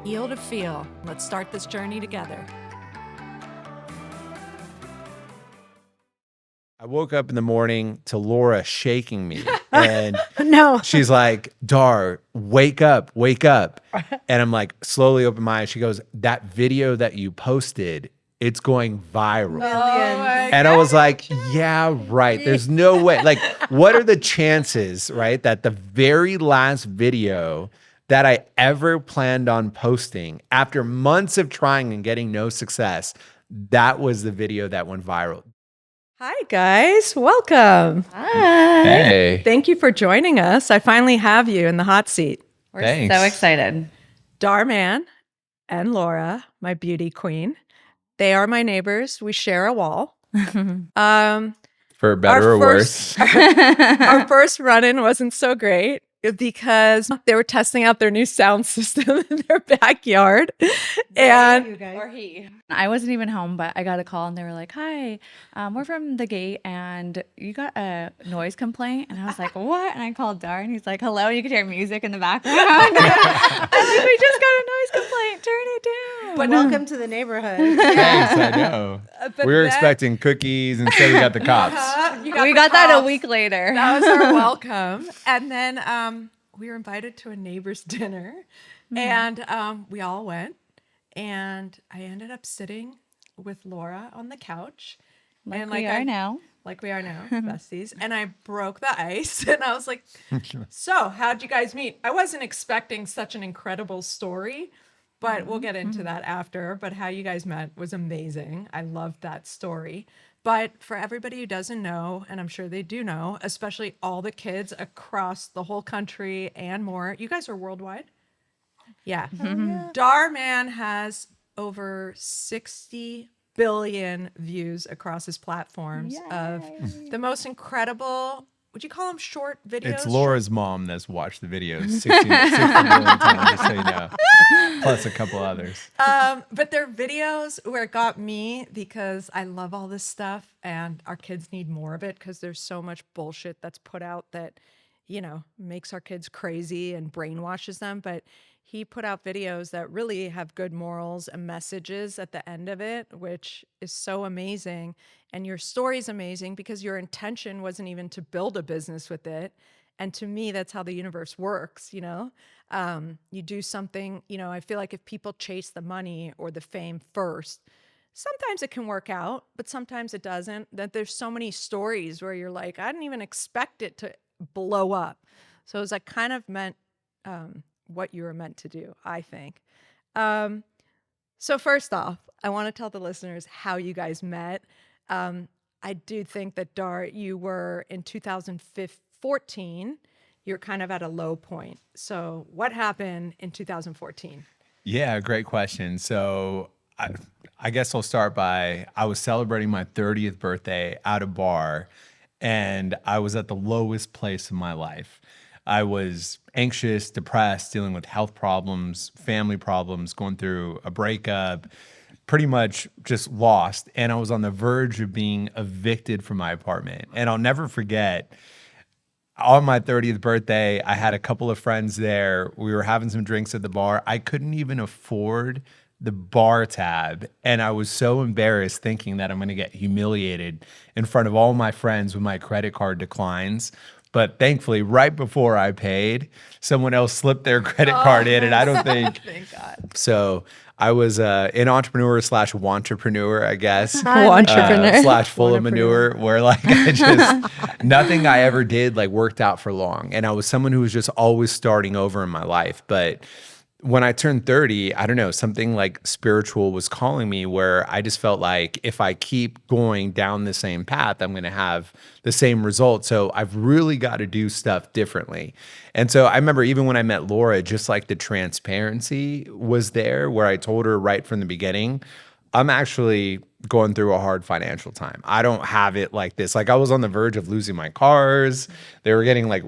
Feel to feel. Let's start this journey together. I woke up in the morning to Laura shaking me, and No. she's like, Dhar, wake up, wake up. And I'm like, slowly open my eyes. She goes, that video that you posted, it's going viral. And I was like, yeah, right. There's no way. Like, what are the chances, right, that the very last video that I ever planned on posting after months of trying and getting no success, that was the video that went viral. Hi, guys. Welcome. Hi. Hey. Thank you for joining us. I finally have you in the hot seat. We're Thanks. so excited. Dhar Mann and Laura, my beauty queen. They are my neighbors. We share a wall. For better or worse. Our first run-in wasn't so great because they were testing out their new sound system in their backyard. And Or he. I wasn't even home, but I got a call and they were like, hi, we're from the gate and you got a noise complaint. And I was like, what? And I called Dhar and he's like, hello. And you could hear music in the background. I was like, we just got a noise complaint. Turn it down. But welcome to the neighborhood. Thanks, I know. but We were then- expecting cookies, instead we got the cops. we We got that a cops. week later. That was our welcome. And then we were invited to a neighbor's dinner and we all went. And I ended up sitting with Laura on the couch. Like we are now. Like we are now, besties. And I broke the ice and I was like, so how'd you guys meet? I wasn't expecting such an incredible story, but we'll get into that after. But how you guys met was amazing. I loved that story. But for everybody who doesn't know, and I'm sure they do know, especially all the kids across the whole country and more, you guys are worldwide? Yeah. Dhar Mann has over 60 billion views across his platforms of the most incredible, would you call them short videos? It's Laura's mom that's watched the videos 60 million times, just so you know. Plus a couple others. But they're videos where it got me because I love all this stuff and our kids need more of it because there's so much bullshit that's put out that, you know, makes our kids crazy and brainwashes them. But he put out videos that really have good morals and messages at the end of it, which is so amazing. And your story's amazing because your intention wasn't even to build a business with it. And to me, that's how the universe works, you know? You do something, you know, I feel like if people chase the money or the fame first, sometimes it can work out, but sometimes it doesn't. That there's so many stories where you're like, I didn't even expect it to blow up. So it was like kind of meant what you were meant to do, I think. So first off, I want to tell the listeners how you guys met. I do think that Dhar, you were in 2014, you're kind of at a low point. So what happened in 2014? Yeah, great question. So I guess I'll start by, I was celebrating my 30th birthday at a bar, and I was at the lowest place in my life. I was anxious, depressed, dealing with health problems, family problems, going through a breakup, pretty much just lost. And I was on the verge of being evicted from my apartment. And I'll never forget, on my 30th birthday, I had a couple of friends there. We were having some drinks at the bar. I couldn't even afford the bar tab. And I was so embarrassed thinking that I'm going to get humiliated in front of all my friends when my credit card declines. But thankfully, right before I paid, someone else slipped their credit card in, and I don't think. Thank God. So I was an entrepreneur slash wantrepreneur, I guess. Wantrepreneur. Slash full of manure, where like I just, nothing I ever did like worked out for long. And I was someone who was just always starting over in my life. But when I turned 30, I don't know, something like spiritual was calling me where I just felt like if I keep going down the same path, I'm going to have the same result. So I've really got to do stuff differently. And so I remember even when I met Laura, just like the transparency was there where I told her right from the beginning, I'm actually going through a hard financial time. I don't have it like this. Like I was on the verge of losing my cars. They were getting like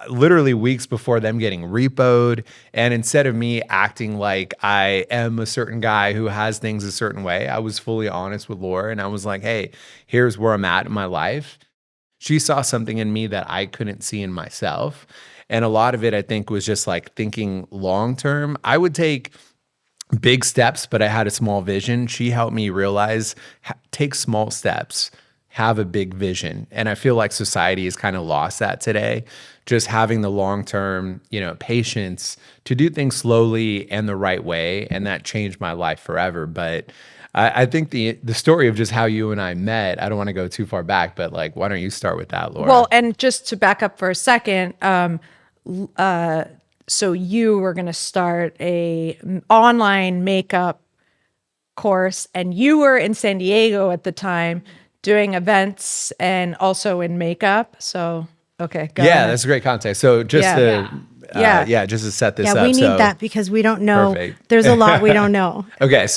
literally weeks before them getting repoed. And instead of me acting like I am a certain guy who has things a certain way, I was fully honest with Laura. And I was like, hey, here's where I'm at in my life. She saw something in me that I couldn't see in myself. And a lot of it, I think, was just like thinking long term. I would take big steps, but I had a small vision. She helped me realize, take small steps, have a big vision. And I feel like society has kind of lost that today. Just having the long-term, patience to do things slowly and the right way. And that changed my life forever. But I think the story of just how you and I met, I don't want to go too far back, but like, why don't you start with that, Laura? Well, and just to back up for a second, so you were going to start online makeup course, and you were in San Diego at the time doing events and also in makeup. So, okay, go ahead. That's a great context. So just just to set this up. We need that because we don't know. Perfect. There's a lot we don't know. Okay,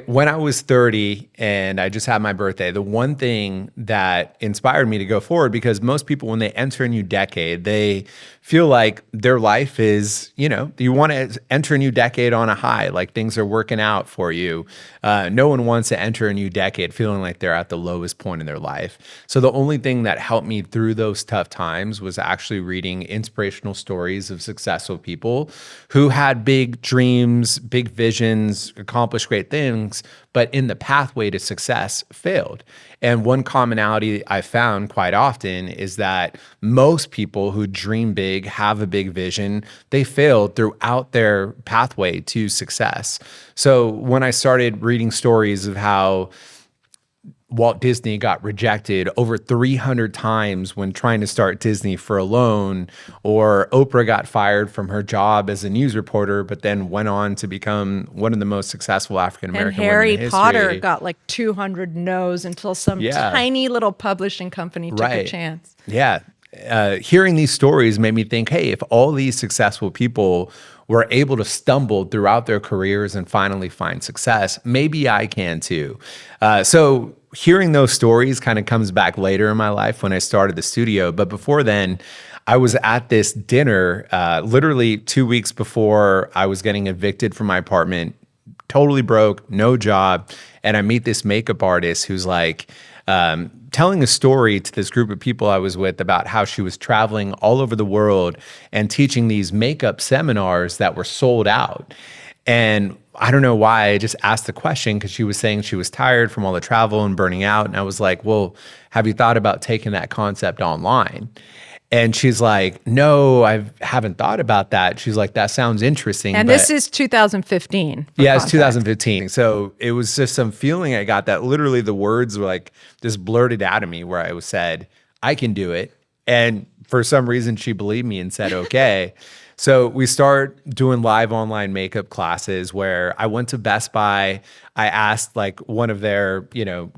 when I was 30 and I just had my birthday, the one thing that inspired me to go forward, because most people, when they enter a new decade, they feel like their life is, you want to enter a new decade on a high, like things are working out for you. No one wants to enter a new decade feeling like they're at the lowest point in their life. So the only thing that helped me through those tough times was actually reading inspirational stories of successful people who had big dreams, big visions, accomplished great things, but in the pathway to success failed. And one commonality I found quite often is that most people who dream big, have a big vision, they failed throughout their pathway to success. So when I started reading stories of how Walt Disney got rejected over 300 times when trying to start Disney for a loan, or Oprah got fired from her job as a news reporter, but then went on to become one of the most successful African-American women in history. And Harry Potter got like 200 no's until some tiny little publishing company took a chance. Yeah. Hearing these stories made me think, hey, if all these successful people were able to stumble throughout their careers and finally find success, maybe I can too. So hearing those stories kind of comes back later in my life when I started the studio. But before then, I was at this dinner literally 2 weeks before I was getting evicted from my apartment, totally broke, no job. And I meet this makeup artist who's like, telling a story to this group of people I was with about how she was traveling all over the world and teaching these makeup seminars that were sold out. And I don't know why, I just asked the question because she was saying she was tired from all the travel and burning out. And I was like, well, have you thought about taking that concept online? And she's like, no, I haven't thought about that. She's like, that sounds interesting. And this is 2015. Yeah, it's 2015. So it was just some feeling I got that literally the words were like just blurted out of me where I was said, I can do it. And for some reason, she believed me and said, okay. So we start doing live online makeup classes where I went to Best Buy. I asked like one of their,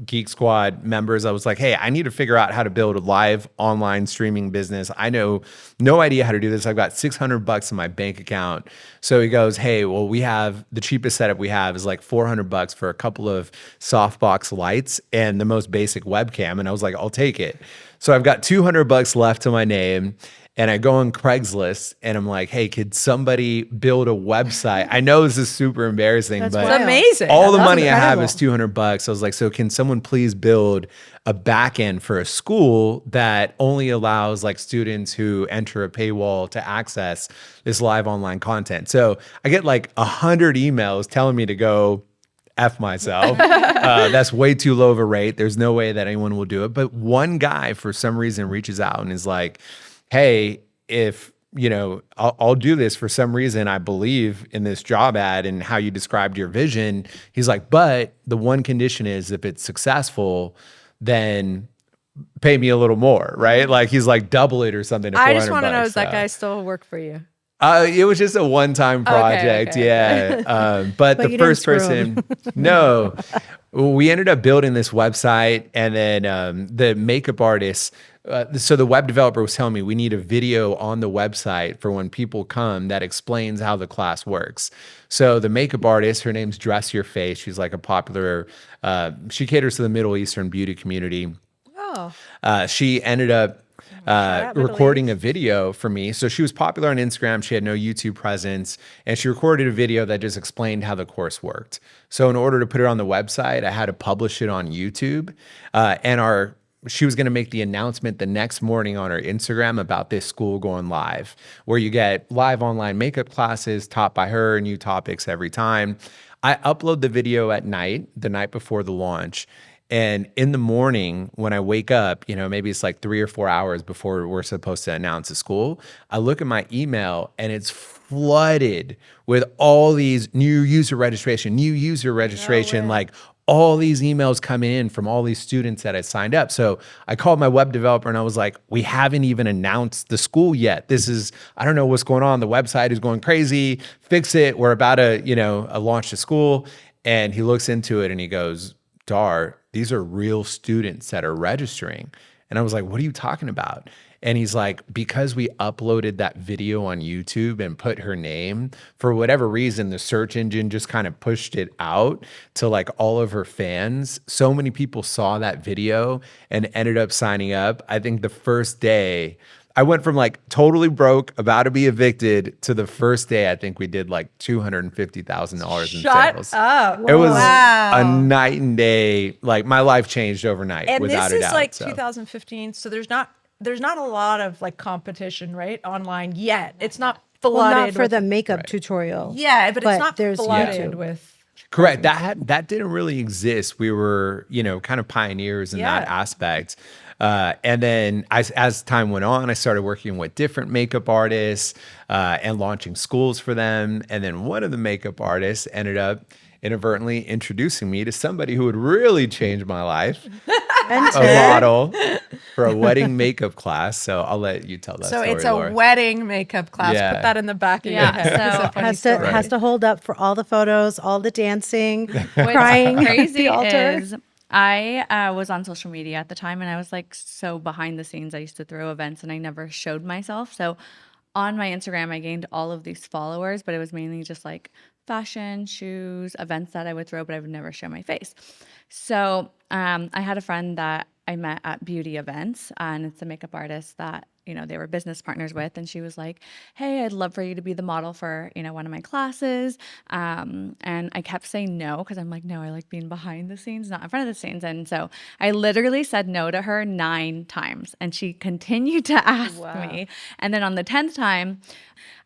Geek Squad members, I was like, hey, I need to figure out how to build a live online streaming business. I know no idea how to do this. I've got $600 in my bank account. So he goes, hey, well, we have the cheapest setup we have is like $400 for a couple of softbox lights and the most basic webcam. And I was like, I'll take it. So I've got $200 left to my name. And I go on Craigslist and I'm like, hey, could somebody build a website? I know this is super embarrassing, but It's amazing. all the money I have is $200. I was like, so can someone please build a back end for a school that only allows like students who enter a paywall to access this live online content? So I get like 100 emails telling me to go F myself. That's way too low of a rate. There's no way that anyone will do it. But one guy for some reason reaches out and is like, hey, if, I'll do this for some reason, I believe in this job ad and how you described your vision. He's like, but the one condition is if it's successful, then pay me a little more, right? Like he's like double it or something. I just want to know, does that guy still work for you? It was just a one-time project, okay. But the first person, no. We ended up building this website, and then the makeup artist, so the web developer was telling me we need a video on the website for when people come that explains how the class works. So the makeup artist, her name's Dress Your Face. She's like a popular, she caters to the Middle Eastern beauty community. Oh. She ended up recording a video for me. So she was popular on Instagram. She had no YouTube presence. And she recorded a video that just explained how the course worked. So in order to put it on the website, I had to publish it on YouTube. And our she was going to make the announcement the next morning on her Instagram about this school going live, where you get live online makeup classes taught by her, new topics every time. I upload the video at night, the night before the launch. And in the morning, when I wake up, maybe it's like 3 or 4 hours before we're supposed to announce the school, I look at my email and it's flooded with all these new user registration, like all these emails coming in from all these students that had signed up. So I called my web developer and I was like, we haven't even announced the school yet. I don't know what's going on. The website is going crazy. Fix it. We're about to, launch the school. And he looks into it and he goes, Dhar, these are real students that are registering. And I was like, what are you talking about? And he's like, because we uploaded that video on YouTube and put her name, for whatever reason, the search engine just kind of pushed it out to like all of her fans. So many people saw that video and ended up signing up. I think the first day, I went from like totally broke, about to be evicted, to the first day, I think we did like $250,000 in sales. Shut up. It was Wow. a night and day. Like my life changed overnight, And without this a is doubt. like So. 2015, so there's not a lot of like competition, right, online yet. It's not Well, flooded not for with, the makeup tutorial. yeah, but it's not there's flooded YouTube. with. Correct. That didn't really exist. We were, kind of pioneers in that aspect. And then as time went on, I started working with different makeup artists and launching schools for them. And then one of the makeup artists ended up inadvertently introducing me to somebody who would really change my life, a model for a wedding makeup class. So I'll let you tell that So story, it's a Laura. wedding makeup class. Yeah. Put that in the back of your Yeah, head. It's a so funny Has to story. has to hold up for all the photos, all the dancing, What's crying at crazy the altar. is I was on social media at the time and I was like so behind the scenes. I used to throw events and I never showed myself. So on my Instagram, I gained all of these followers, but it was mainly just like fashion, shoes, events that I would throw, but I would never show my face. So I had a friend that I met at beauty events, and it's a makeup artist that, they were business partners with. And she was like, hey, I'd love for you to be the model for, one of my classes. And I kept saying no, because I'm like, no, I like being behind the scenes, not in front of the scenes. And so I literally said no to her 9 times, and she continued to ask me. And then on the 10th time,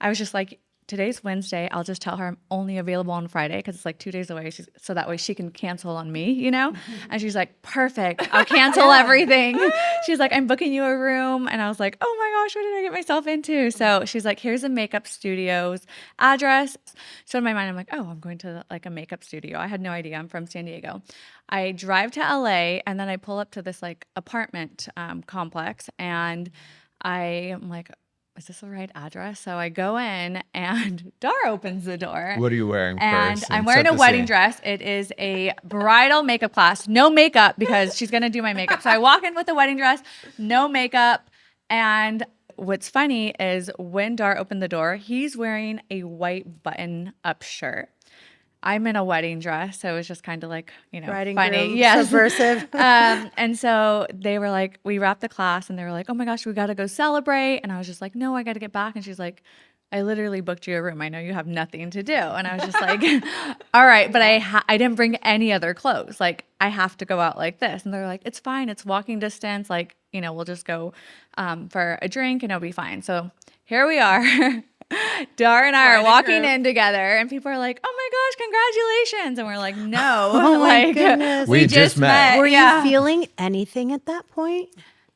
I was just like, today's Wednesday. I'll just tell her I'm only available on Friday because it's like 2 days away. So that way she can cancel on me, And she's like, perfect. I'll cancel everything. She's like, I'm booking you a room. And I was like, oh my gosh, what did I get myself into? So she's like, here's a makeup studio's address. So in my mind, I'm like, oh, I'm going to like a makeup studio. I had no idea. I'm from San Diego. I drive to LA and then I pull up to this like apartment complex, and I am like, is this the right address? So I go in and Dhar opens the door. What are you wearing And first? I'm wearing set a the wedding scene. dress. It is a bridal makeup class. No makeup because she's going to do my makeup. So I walk in with a wedding dress, no makeup. And what's funny is when Dhar opened the door, he's wearing a white button-up shirt. I'm in a wedding dress, so it was just kind of like, Bride and funny. groom, Yes. subversive. And so they were like, we wrapped the class and they were like, oh my gosh, we got to go celebrate. And I was just like, no, I got to get back. And she's like, I literally booked you a room. I know you have nothing to do. And I was just like, all right, but I didn't bring any other clothes. Like, I have to go out like this. And they're like, it's fine. It's walking distance. Like, we'll just go for a drink and it'll be fine. So here we are. Dhar and I are walking in together, and people are like, "Oh my gosh, congratulations!" And we're like, "No, Oh my like goodness. We just met. Were Yeah. you feeling anything at that point?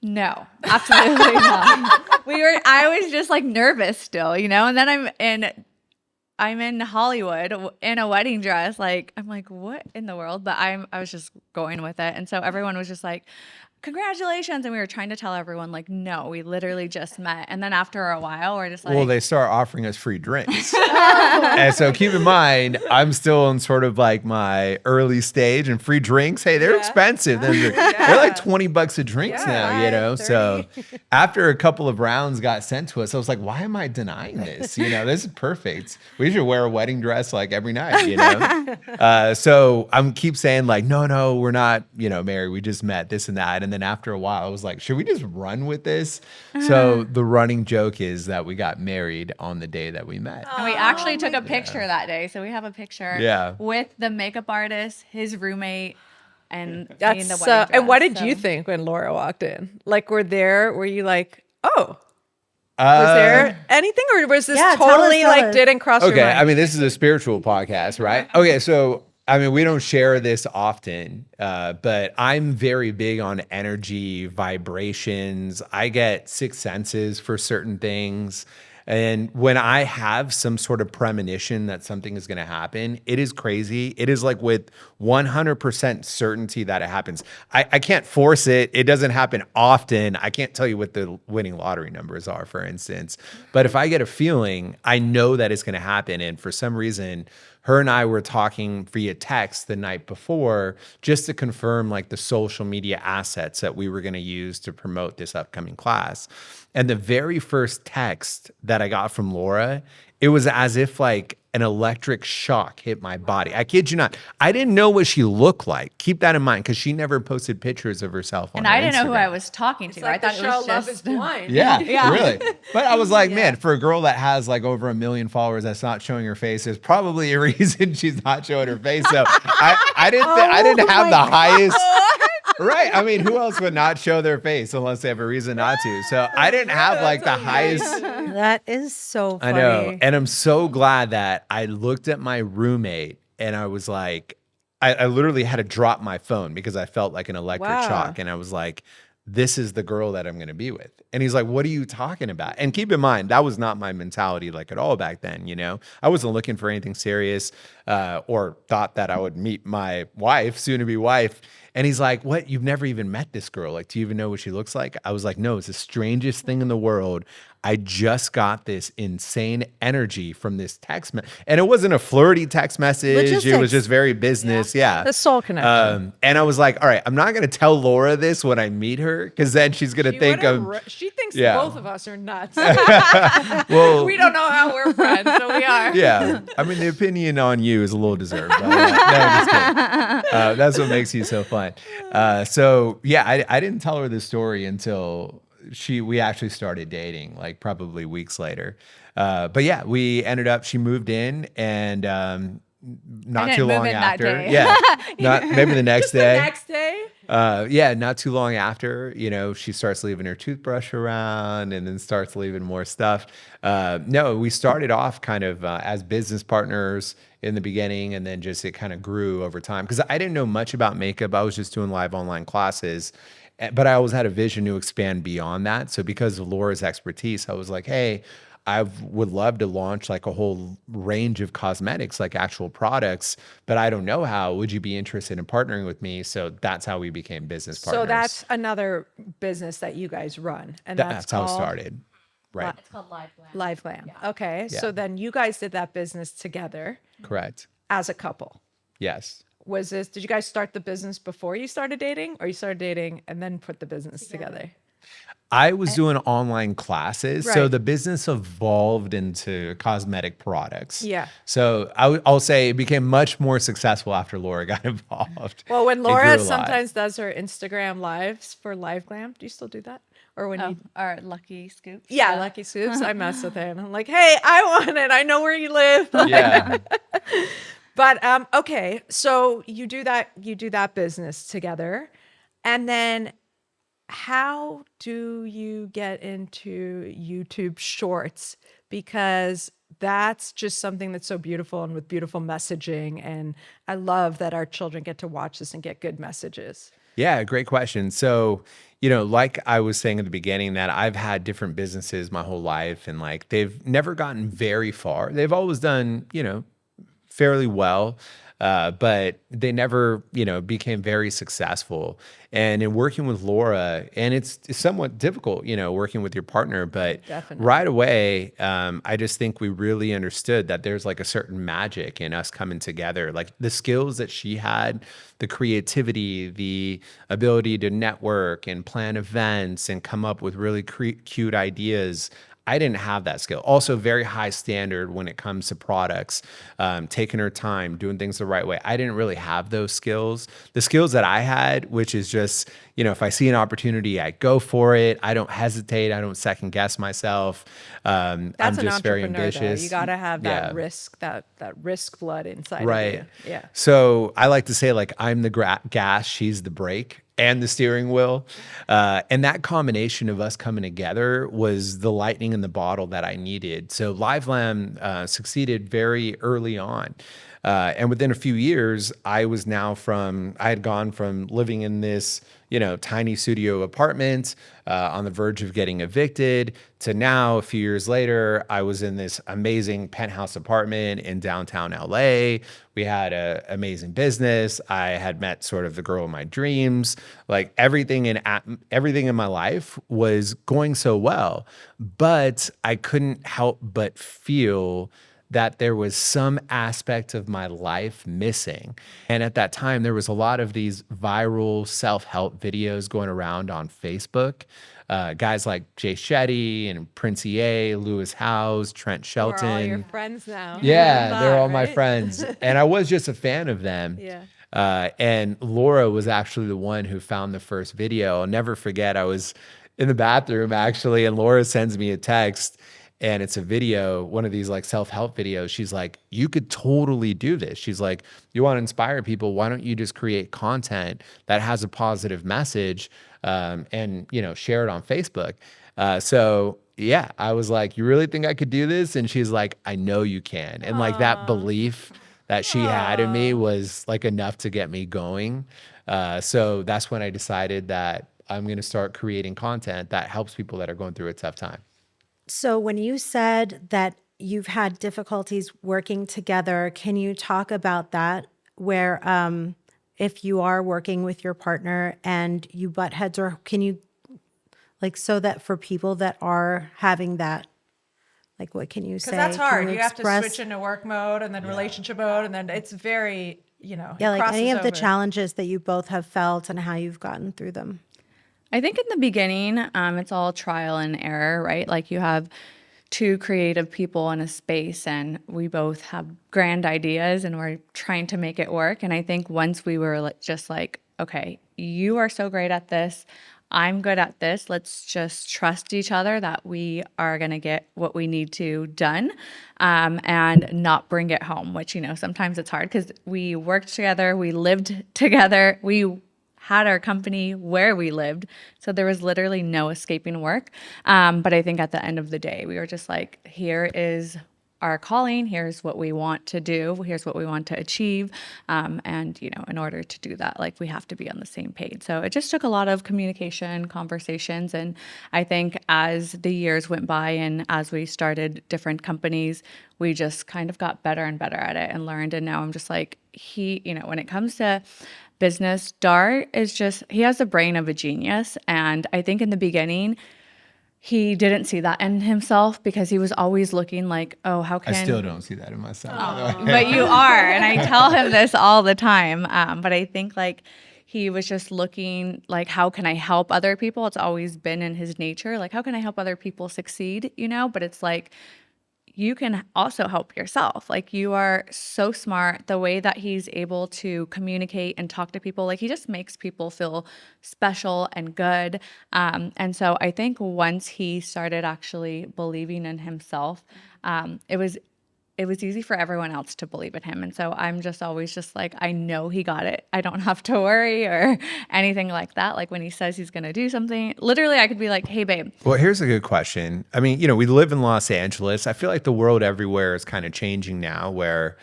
No, absolutely not. I was just like nervous still, And then I'm in Hollywood in a wedding dress. Like, I'm like, what in the world? But I was just going with it. And so everyone was just like, congratulations. And we were trying to tell everyone, like, no, we literally just met. And then after a while, we're just like, Well, they start offering us free drinks. And so keep in mind, I'm still in sort of like my early stage, and free drinks, hey, they're expensive. They're like $20 a drink now, So after a couple of rounds got sent to us, I was like, why am I denying this? This is perfect. We should wear a wedding dress like every night, So I'm keep saying like, no, we're not, married. We just met, this and that. And then after a while, I was like, should we just run with this? So the running joke is that we got married on the day that we met. and we actually took a picture that day. So we have a picture Yeah. with the makeup artist, his roommate, and being That's the so. wedding And what dress, did you so- think when Laura walked in? Like, were you like, oh, Uh, was there anything, or was this Yeah, tell totally us, tell like us. didn't cross your Okay, mind? I mean, this is a spiritual podcast, right? Okay, so I mean, we don't share this often, but I'm very big on energy, vibrations. I get sixth senses for certain things. And when I have some sort of premonition that something is going to happen, it is crazy. It is like with 100% certainty that it happens. I can't force it. It doesn't happen often. I can't tell you what the winning lottery numbers are, for instance. But if I get a feeling, I know that it's going to happen. And for some reason, her and I were talking via text the night before just to confirm like the social media assets that we were going to use to promote this upcoming class. And the very first text that I got from Laura, it was as if like an electric shock hit my body. I kid you not. I didn't know what she looked like. Keep that in mind because she never posted pictures of herself on And her I didn't know who I Instagram. was talking to. It's like I thought the it show was Love just is Blind. Yeah, Yeah. really. But I was like, man, for a girl that has like over 1 million followers that's not showing her face, there's probably a reason she's not showing her face. So I didn't have the highest. Right. I mean, who else would not show their face unless they have a reason not to? So I didn't have like the highest. That is so I funny. know. And I'm so glad that I looked at my roommate and I was like, I literally had to drop my phone because I felt like an electric Wow. shock. And I was like, this is the girl that I'm going to be with. And he's like, what are you talking about? And keep in mind, that was not my mentality like at all back then. You know, I wasn't looking for anything serious or thought that I would meet my wife, soon to be wife. And he's like, what? You've never even met this girl. Like, do you even know what she looks like? I was like, no, it's the strangest thing in the world. I just got this insane energy from this text and it wasn't a flirty text message. It was Logistics. just very business. Yeah. The soul connection. And I was like, all right, I'm not going to tell Laura this when I meet her because then she's going to She think would've I'm. she thinks Yeah. both of us are nuts. Well, We don't know how we're friends, so we are. yeah. I mean, the opinion on you is a little deserved. No, I'm just kidding. That's what makes you so fun. So yeah, I didn't tell her this story until we actually started dating, like probably weeks later. But yeah, we ended up. She moved in, and not didn't too move long in that after. day. Yeah, maybe the next The day. next day, Yeah, not too long after, you know, she starts leaving her toothbrush around and then starts leaving more stuff. No, we started off kind of as business partners in the beginning, and then just it kind of grew over time because I didn't know much about makeup. I was just doing live online classes, but I always had a vision to expand beyond that. So because of Laura's expertise, I was like, hey, I would love to launch like a whole range of cosmetics, like actual products, but I don't know how. Would you be interested in partnering with me? So that's how we became business partners. so that's another business that you guys run, and That's how it called started. Right. It's called Live Glam. Live Glam. Okay, Yeah. so then you guys did that business together Correct. as a couple. Yes. Did you guys start the business before you started dating, or you started dating and then put the business together? I was doing online classes. So Right. the business evolved into cosmetic products. Yeah. So I'll say it became much more successful after Laura got involved. Well, when It grew a Laura lot. sometimes does her Instagram lives for Live Glam, do you still do that? Or when Oh, you our Lucky Scoops. Yeah, Lucky Soups. I mess with him. I'm like, hey, I want it. I know where you live. Yeah. But okay, so you do that business together. And then how do you get into YouTube Shorts? Because that's just something that's so beautiful and with beautiful messaging. And I love that our children get to watch this and get good messages. Yeah, great question. So, you know, like I was saying at the beginning, that I've had different businesses my whole life and like they've never gotten very far. They've always done, you know, fairly well. But they never, you know, became very successful. And in working with Laura, and it's somewhat difficult, you know, working with your partner, but Definitely. right away, I just think we really understood that there's like a certain magic in us coming together. Like the skills that she had, the creativity, the ability to network and plan events and come up with really cute ideas. I didn't have that skill. Also very high standard when it comes to products, taking her time, doing things the right way. I didn't really have those skills. The skills that I had, which is just, if I see an opportunity, I go for it. I don't hesitate. I don't second guess myself. I'm That's an just very entrepreneur, though. ambitious. You got to have that Yeah. risk, that risk blood inside Right. of you. Yeah. So I like to say, like, I'm the gas, she's the brake and the steering wheel. And that combination of us coming together was the lightning in the bottle that I needed. So LiveLam succeeded very early on. And within a few years, I had gone from living in this, tiny studio apartment on the verge of getting evicted to now, a few years later, I was in this amazing penthouse apartment in downtown LA. We had an amazing business. I had met sort of the girl of my dreams. Like everything in my life was going so well, but I couldn't help but feel that there was some aspect of my life missing. And at that time, there was a lot of these viral self-help videos going around on Facebook. Guys like Jay Shetty and Prince EA, Lewis Howes, Trent Shelton. We're all your friends now. Yeah, they're all my Right? friends. And I was just a fan of them. Yeah. And Laura was actually the one who found the first video. I'll never forget, I was in the bathroom actually, and Laura sends me a text. And it's a video, one of these like self-help videos. She's like, you could totally do this. She's like, you want to inspire people. Why don't you just create content that has a positive message and, share it on Facebook. So yeah, I was like, you really think I could do this? And she's like, I know you can. And like that belief that she had in me was like enough to get me going. So that's when I decided that I'm going to start creating content that helps people that are going through a tough time. So when you said that you've had difficulties working together, can you talk about that? Where if you are working with your partner and you butt heads, or can you, like, so that for people that are having that, like, what can you say? Because that's Can hard. You have to express- switch into work mode and then relationship mode. And then it's very, it Yeah, like any crosses of the over. challenges that you both have felt and how you've gotten through them. I think in the beginning, it's all trial and error, right? Like you have two creative people in a space and we both have grand ideas and we're trying to make it work. And I think once we were just like, okay, you are so great at this, I'm good at this, let's just trust each other that we are going to get what we need to done and not bring it home, which, sometimes it's hard because we worked together, we lived together, we had our company where we lived. So there was literally no escaping work. But I think at the end of the day, we were just like, here is our calling. Here's what we want to do. Here's what we want to achieve. And, in order to do that, like we have to be on the same page. So it just took a lot of communication, conversations. And I think as the years went by and as we started different companies, we just kind of got better and better at it and learned. And now I'm just like, when it comes to business, Dhar he has the brain of a genius. And I think in the beginning, he didn't see that in himself because he was always looking like, oh, how can I still don't see that in myself. by the way. but you are. And I tell him this all the time. But I think like he was just looking like, how can I help other people? It's always been in his nature. Like, how can I help other people succeed? But it's like, you can also help yourself. Like you are so smart. The way that he's able to communicate and talk to people, like he just makes people feel special and good. And so I think once he started actually believing in himself, it was easy for everyone else to believe in him. And so I'm just always just like, I know he got it. I don't have to worry or anything like that. Like when he says he's going to do something, literally I could be like, hey, babe. Well, here's a good question. I mean, we live in Los Angeles. I feel like the world everywhere is kind of changing now where,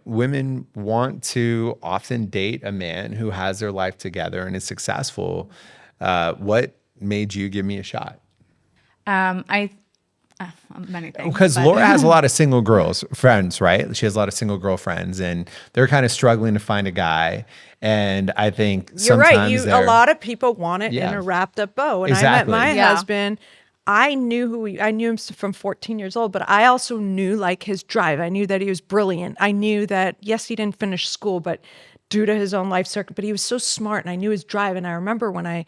women want to often date a man who has their life together and is successful. What made you give me a shot? Many things. Because but- Laura has a lot of single girls friends, right? She has a lot of single girlfriends, and they're kind of struggling to find a guy. And I think You're right. sometimes A lot of people want it in Yeah. a wrapped up bow. When Exactly. I met my Yeah. husband, I knew him from 14 years old, but I also knew like his drive. I knew that he was brilliant. I knew that, yes, he didn't finish school, but due to his own life circuit, but he was so smart and I knew his drive. And I remember when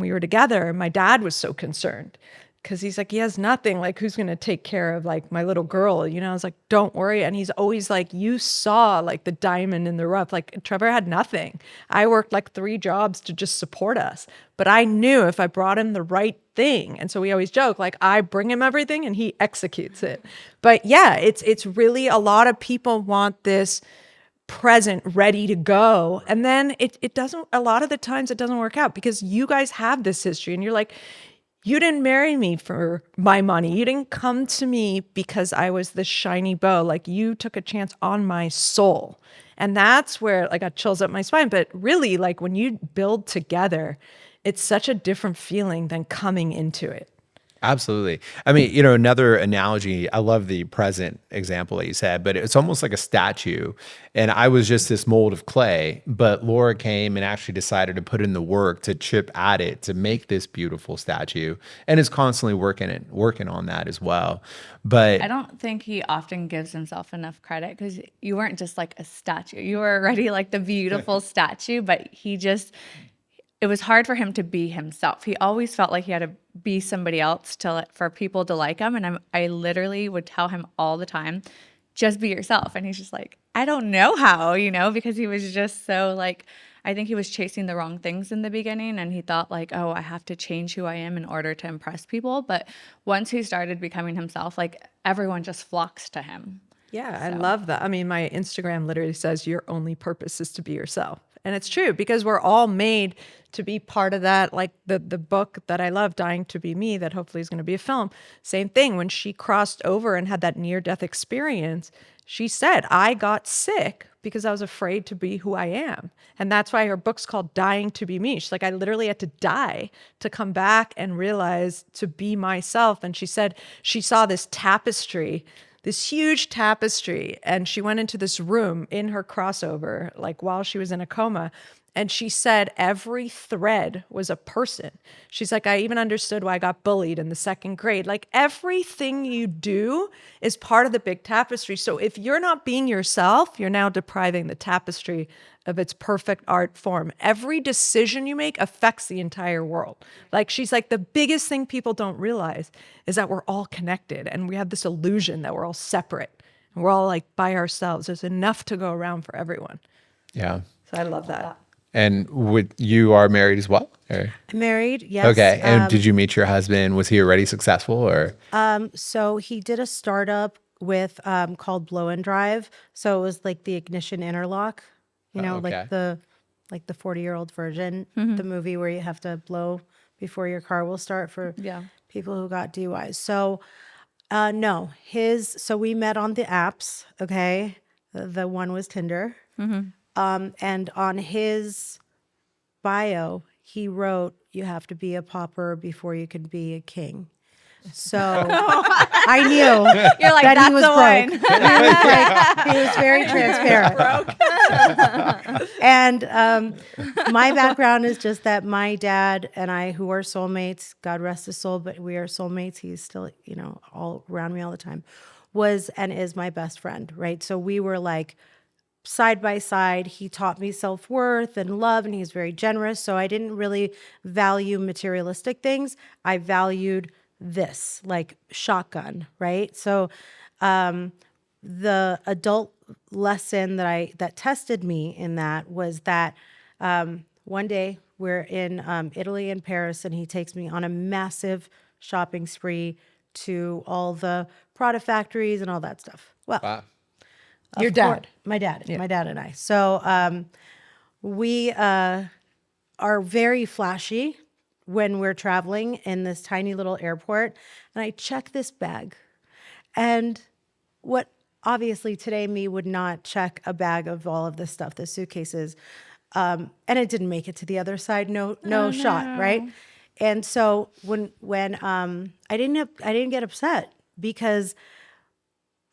we were together, my dad was so concerned Cause he's like, he has nothing. Like, who's gonna take care of like my little girl? You know, I was like, don't worry. And he's always like, you saw like the diamond in the rough. Like Trevor had nothing. I worked like 3 jobs to just support us. But I knew if I brought him the right thing. And so we always joke, like, I bring him everything and he executes it. But yeah, it's really, a lot of people want this present, ready to go. And then it doesn't, a lot of the times it doesn't work out because you guys have this history and you're like, you didn't marry me for my money. You didn't come to me because I was this shiny bow. Like, you took a chance on my soul. And that's where I got chills up my spine. But really, like, when you build together, it's such a different feeling than coming into it. Absolutely. I mean, you know, another analogy, I love the present example that you said, but it's almost like a statue. And I was just this mold of clay, but Laura came and actually decided to put in the work to chip at it to make this beautiful statue, and is constantly working on that as well. But I don't think he often gives himself enough credit because you weren't just like a statue. You were already like the beautiful statue, but it was hard for him to be himself. He always felt like he had to be somebody else for people to like him. And I literally would tell him all the time, just be yourself. And he's just like, I don't know how, because he was just so like, I think he was chasing the wrong things in the beginning. And he thought like, oh, I have to change who I am in order to impress people. But once he started becoming himself, like everyone just flocks to him. Yeah, I love that. I mean, my Instagram literally says your only purpose is to be yourself. And it's true because we're all made to be part of that. Like the book that I love, Dying to Be Me, that hopefully is going to be a film. Same thing. When she crossed over and had that near-death experience, she said, I got sick because I was afraid to be who I am. And that's why her book's called Dying to Be Me. She's like, I literally had to die to come back and realize to be myself. And she said she saw this tapestry, this huge tapestry, and she went into this room in her crossover, like while she was in a coma. And she said every thread was a person. She's like, I even understood why I got bullied in the 2nd grade. Like everything you do is part of the big tapestry. So if you're not being yourself, you're now depriving the tapestry of its perfect art form. Every decision you make affects the entire world. Like she's like, the biggest thing people don't realize is that we're all connected and we have this illusion that we're all separate and we're all like by ourselves. There's enough to go around for everyone. yeah. So I love that. And you are married as well? Or? I'm married, yes. Okay. And did you meet your husband? Was he already successful or? So he did a startup with called Blow and Drive. So it was like the ignition interlock, okay. like the 40-year-old version, the movie where you have to blow before your car will start for people who got DUIs. So no, so we met on the apps, okay? The one was Tinder. And on his bio, he wrote, you have to be a pauper before you can be a king. So I knew You're like, that he that's was the broke. one. He was very transparent. And my background is just that my dad and I, who are soulmates, God rest his soul, but we are soulmates. He's still, all around me all the time, was and is my best friend, right? So we were like, side by side. He taught me self-worth and love, and he's very generous. So I didn't really value materialistic things. I valued this, like shotgun, right? So the adult lesson that tested me in that was that one day we're in Italy and Paris, and he takes me on a massive shopping spree to all the Prada factories and all that stuff. Well, Wow. Your dad. My dad and I. So we are very flashy when we're traveling in this tiny little airport. And I check this bag. And what obviously today me would not check a bag of all of this stuff, the suitcases. And it didn't make it to the other side. No shot, right? And so when I didn't get upset because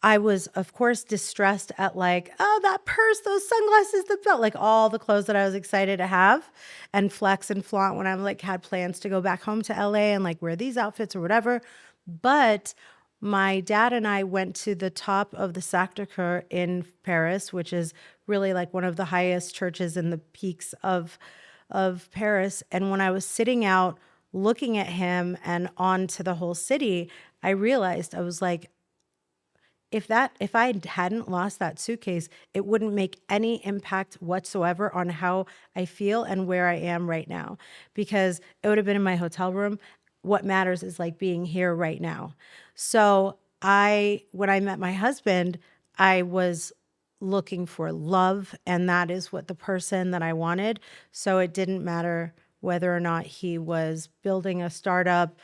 I was, of course, distressed at like, oh, that purse, those sunglasses, the belt, like all the clothes that I was excited to have and flex and flaunt when I like had plans to go back home to LA and like wear these outfits or whatever. But my dad and I went to the top of the Sacré-Cœur in Paris, which is really like one of the highest churches in the peaks of Paris. And when I was sitting out looking at him and on to the whole city, I realized, I was like, if I hadn't lost that suitcase, it wouldn't make any impact whatsoever on how I feel and where I am right now, because it would have been in my hotel room. What matters is like being here right now. So when I met my husband, I was looking for love, and that is what the person that I wanted. So it didn't matter whether or not he was building a startup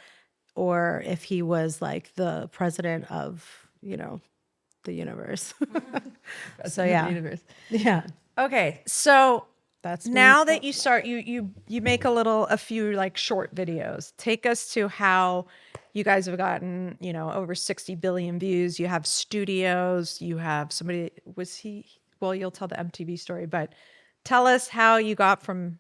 or if he was like the president of, the universe. So yeah. Universe. Yeah. Okay, so That's me. now that you start, you make a few like short videos. Take us to how you guys have gotten, over 60 billion views. You have studios. You have somebody. Well, you'll tell the MTV story, but tell us how you got from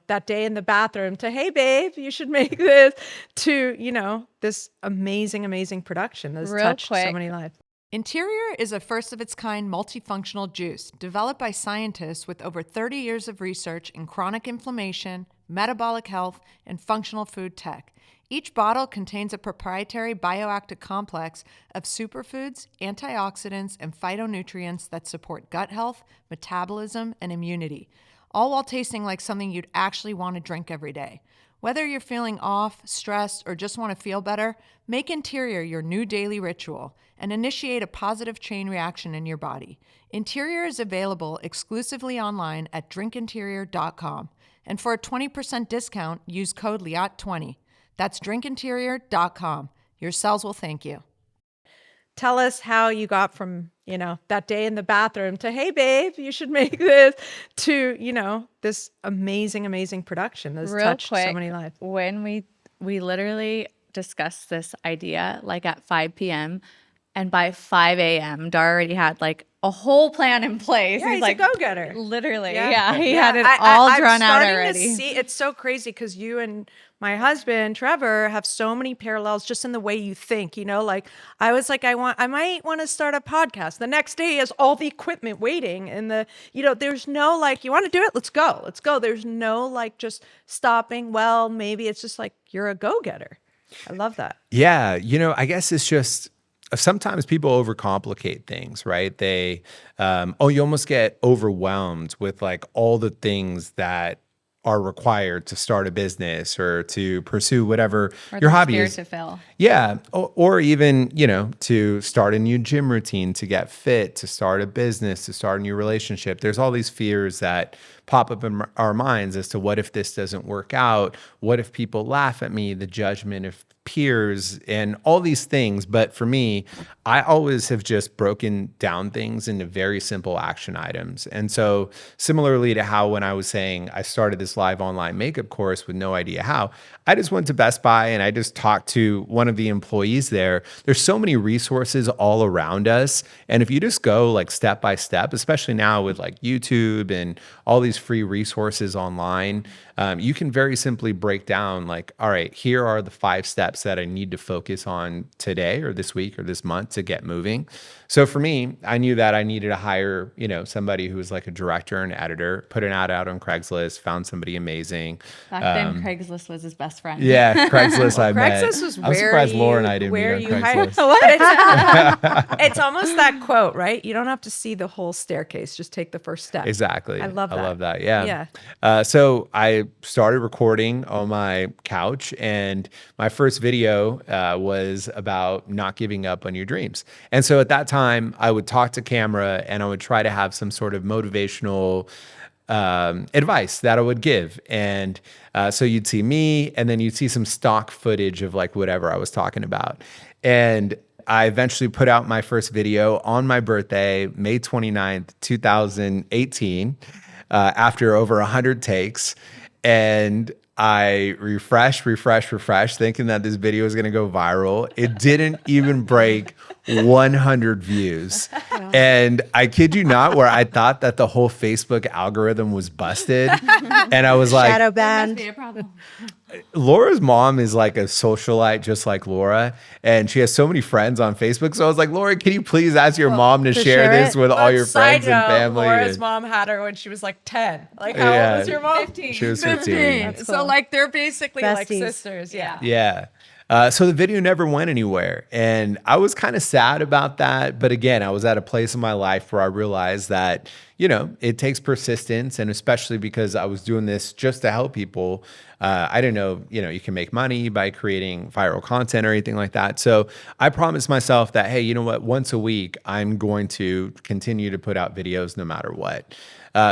that day in the bathroom to, hey babe, you should make this, to this amazing production that's Real touched so quick. many lives. Interior is a first-of-its-kind multifunctional juice developed by scientists with over 30 years of research in chronic inflammation, metabolic health, and functional food tech. Each bottle contains a proprietary bioactive complex of superfoods, antioxidants, and phytonutrients that support gut health, metabolism, and immunity, all while tasting like something you'd actually want to drink every day. Whether you're feeling off, stressed, or just want to feel better, make Interior your new daily ritual and initiate a positive chain reaction in your body. Interior is available exclusively online at drinkinterior.com. And for a 20% discount, use code LIAT20. That's drinkinterior.com. Your cells will thank you. Tell us how you got from, that day in the bathroom to, hey babe, you should make this, to, this amazing production that's Real touched quick, so many lives. when we literally discussed this idea like at 5 p.m. and by 5 a.m. Dar already had like a whole plan in place. Yeah, he's like a go-getter. Literally, yeah, he Yeah, had it all I'm drawn out starting already. To see, it's so crazy because you and my husband Trevor have so many parallels just in the way you think. Like I was like, I might want to start a podcast. The next day is all the equipment waiting, and there's no like, you want to do it? Let's go. There's no like just stopping. Well, maybe it's just like you're a go-getter. I love that. Yeah, I guess it's just sometimes people overcomplicate things, right? They, you almost get overwhelmed with like all the things that are required to start a business or to pursue whatever Or your the hobby spirit is. to fill. Yeah. Or even, to start a new gym routine, to get fit, to start a business, to start a new relationship. There's all these fears that pop up in our minds as to what if this doesn't work out? What if people laugh at me? The judgment of peers and all these things. But for me, I always have just broken down things into very simple action items. And so similarly to how when I was saying I started this live online makeup course with no idea how, I just went to Best Buy and I just talked to one of the employees there. There's so many resources all around us. And if you just go like step by step, especially now with like YouTube and all these free resources online, you can very simply break down like, all right, here are the 5 steps that I need to focus on today or this week or this month to get moving. So for me, I knew that I needed to hire, somebody who was like a director and editor, put an ad out on Craigslist, found somebody amazing. Back then, Craigslist was his best friend. Yeah, Craigslist I met. Craigslist was I'm surprised Laura and I didn't where meet you on hired. Craigslist. It's almost that quote, right? You don't have to see the whole staircase; just take the first step. Exactly. I love that. I love that. Yeah. Yeah. So I started recording on my couch, and my first video was about not giving up on your dreams. And so at that time, I would talk to camera and I would try to have some sort of motivational advice that I would give. And so you'd see me, and then you'd see some stock footage of like whatever I was talking about. And I eventually put out my first video on my birthday, May 29th, 2018, after over 100 takes. And I refreshed, thinking that this video was going to go viral. It didn't even break 100 views. And I kid you not, where I thought that the whole Facebook algorithm was busted. And I was like, Shadow That must be banned. a problem. Laura's mom is like a socialite, just like Laura, and she has so many friends on Facebook. So I was like, Laura, can you please ask your mom to share share this it? with all But your side friends and note, family? Laura's And- mom had her when she was like 10. Like, how old was your mom? 15. She was 15. 15. That's So cool. like they're basically like Besties. sisters. Yeah. Yeah. So the video never went anywhere. And I was kind of sad about that. But again, I was at a place in my life where I realized that, it takes persistence. And especially because I was doing this just to help people. I didn't know, you can make money by creating viral content or anything like that. So I promised myself that, hey, you know what? Once a week, I'm going to continue to put out videos no matter what.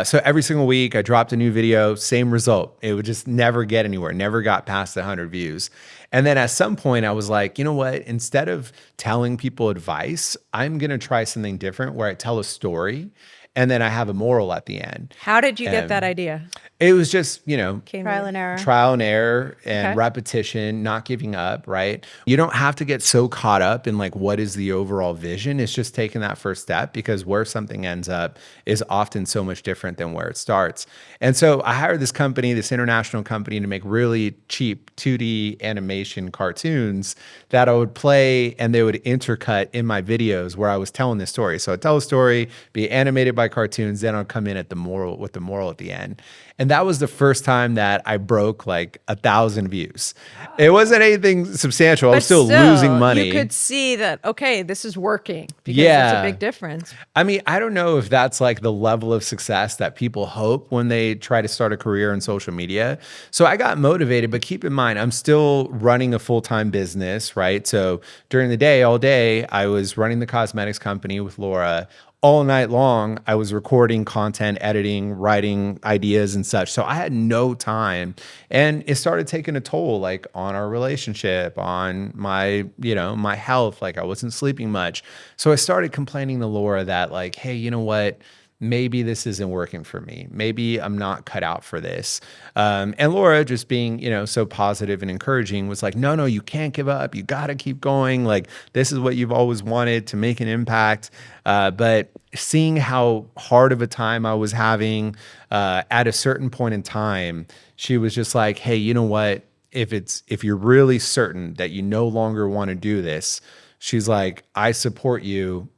So every single week I dropped a new video, same result. It would just never get anywhere, never got past 100 views. And then at some point I was like, you know what? Instead of telling people advice, I'm going to try something different where I tell a story and then I have a moral at the end. How did you get that idea? It was just, Trial and error. trial and error and Okay. repetition, not giving up, right? You don't have to get so caught up in like, what is the overall vision? It's just taking that first step, because where something ends up is often so much different than where it starts. And so I hired this company, this international company, to make really cheap 2D animation cartoons that I would play and they would intercut in my videos where I was telling this story. So I'd tell a story, be animated by cartoons, then I'll come in at the moral with the moral at the end. And that was the first time that I broke like 1,000 views. It wasn't anything substantial. I was still losing money. You could see that, okay, this is working because it's Yeah. a big difference. I mean, I don't know if that's like the level of success that people hope when they try to start a career in social media. So I got motivated, but keep in mind, I'm still running a full-time business, right? So during the day, all day, I was running the cosmetics company with Laura. All night long, I was recording content, editing, writing ideas and such. So I had no time. And it started taking a toll like on our relationship, on my, my health. Like I wasn't sleeping much. So I started complaining to Laura that like, hey, you know what? Maybe this isn't working for me. Maybe I'm not cut out for this. And Laura, just being, so positive and encouraging, was like, no, you can't give up. You got to keep going. Like, this is what you've always wanted, to make an impact. But seeing how hard of a time I was having at a certain point in time, she was just like, hey, you know what? If you're really certain that you no longer want to do this, she's like, I support you.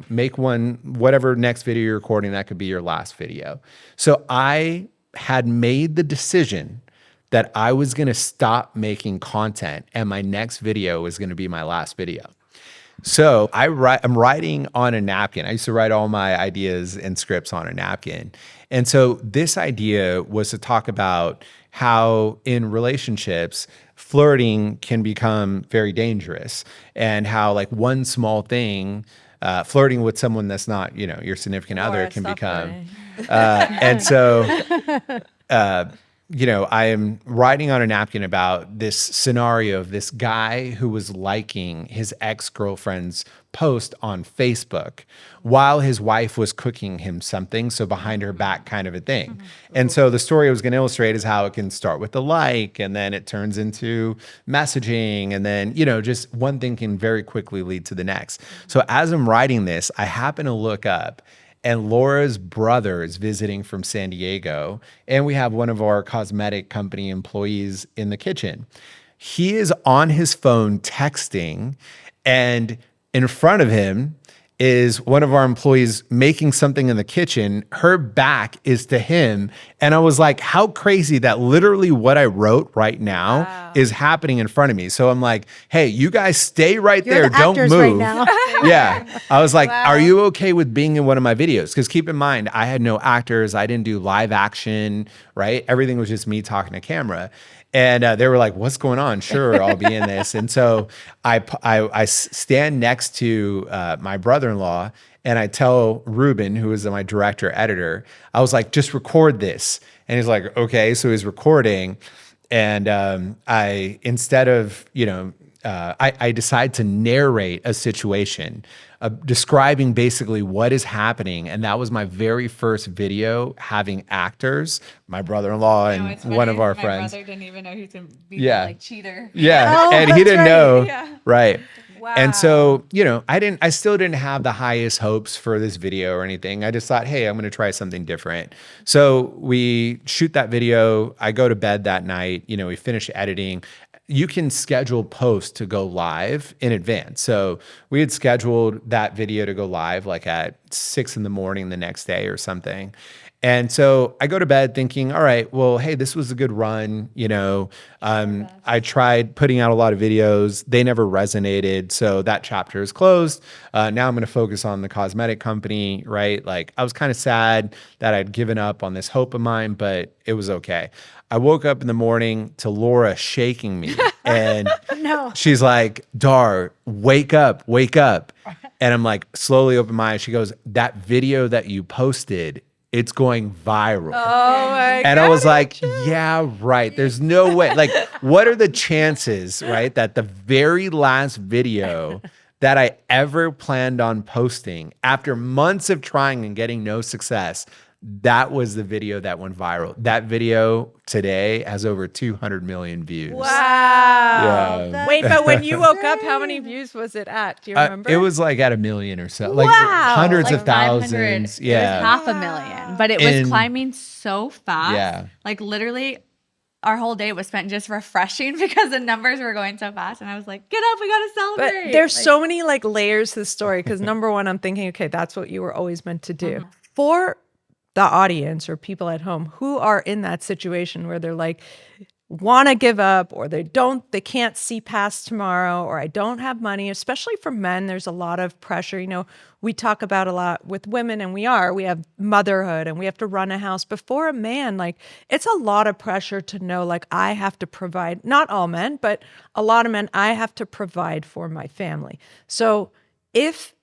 Make whatever next video you're recording, that could be your last video. So I had made the decision that I was going to stop making content and my next video was going to be my last video. So I'm writing on a napkin. I used to write all my ideas and scripts on a napkin. And so this idea was to talk about how in relationships, flirting can become very dangerous, and how like one small thing, flirting with someone that's not, your significant other Laura, can stop become. flirting. And so, I am writing on a napkin about this scenario of this guy who was liking his ex-girlfriend's post on Facebook while his wife was cooking him something. So behind her back kind of a thing. Mm-hmm. And so the story I was going to illustrate is how it can start with the like, and then it turns into messaging. And then, just one thing can very quickly lead to the next. So as I'm writing this, I happen to look up, and Laura's brother is visiting from San Diego, and we have one of our cosmetic company employees in the kitchen. He is on his phone texting, and in front of him is one of our employees making something in the kitchen. Her back is to him. And I was like, how crazy that literally what I wrote right now is happening in front of me. So I'm like, hey, you guys stay right You're there. the Don't actors move. right now. Yeah. I was like, are you okay with being in one of my videos? Because keep in mind, I had no actors. I didn't do live action, right? Everything was just me talking to camera. And they were like, what's going on? Sure, I'll be in this. And so I stand next to my brother-in-law, and I tell Ruben, who is my director, editor, I was like, just record this. And he's like, okay. So he's recording. And instead of, I decide to narrate a situation, describing basically what is happening. And that was my very first video having actors, my brother-in-law and one of our friends. My brother didn't even know he was going to be Yeah. like cheater. Yeah. Oh, And he that's didn't right. know. Yeah. Right. And so, I still didn't have the highest hopes for this video or anything. I just thought, hey, I'm going to try something different. So we shoot that video. I go to bed that night. We finish editing. You can schedule posts to go live in advance. So we had scheduled that video to go live like at 6 a.m. the next day or something. And so I go to bed thinking, all right, well, hey, this was a good run. I tried putting out a lot of videos. They never resonated. So that chapter is closed. Now I'm going to focus on the cosmetic company, right? Like I was kind of sad that I'd given up on this hope of mine, but it was okay. I woke up in the morning to Laura shaking me and she's like, Dhar, wake up, wake up. And I'm like, slowly open my eyes. She goes, that video that you posted, it's going viral. Oh my God. And I was like, yeah, right. There's no way. Like, what are the chances, right, that the very last video that I ever planned on posting after months of trying and getting no success, that was the video that went viral. That video today has over 200 million views. Wow. Yeah. Wait, but when you woke up, how many views was it at? Do you remember? It was like at 1 million or so. Like Wow. hundreds Like of thousands. 500. It was 500,000, but it was climbing so fast. Yeah. Like literally our whole day was spent just refreshing because the numbers were going so fast. And I was like, get up, we got to But celebrate. there's so many like layers to the story. Because number one, I'm thinking, okay, that's what you were always meant to do. For the audience or people at home who are in that situation where they're like, want to give up, or they can't see past tomorrow, or I don't have money, especially for men, there's a lot of pressure. We talk about a lot with women, and we have motherhood and we have to run a house. But for a man, like it's a lot of pressure to know, like I have to provide, not all men, but a lot of men, I have to provide for my family. So if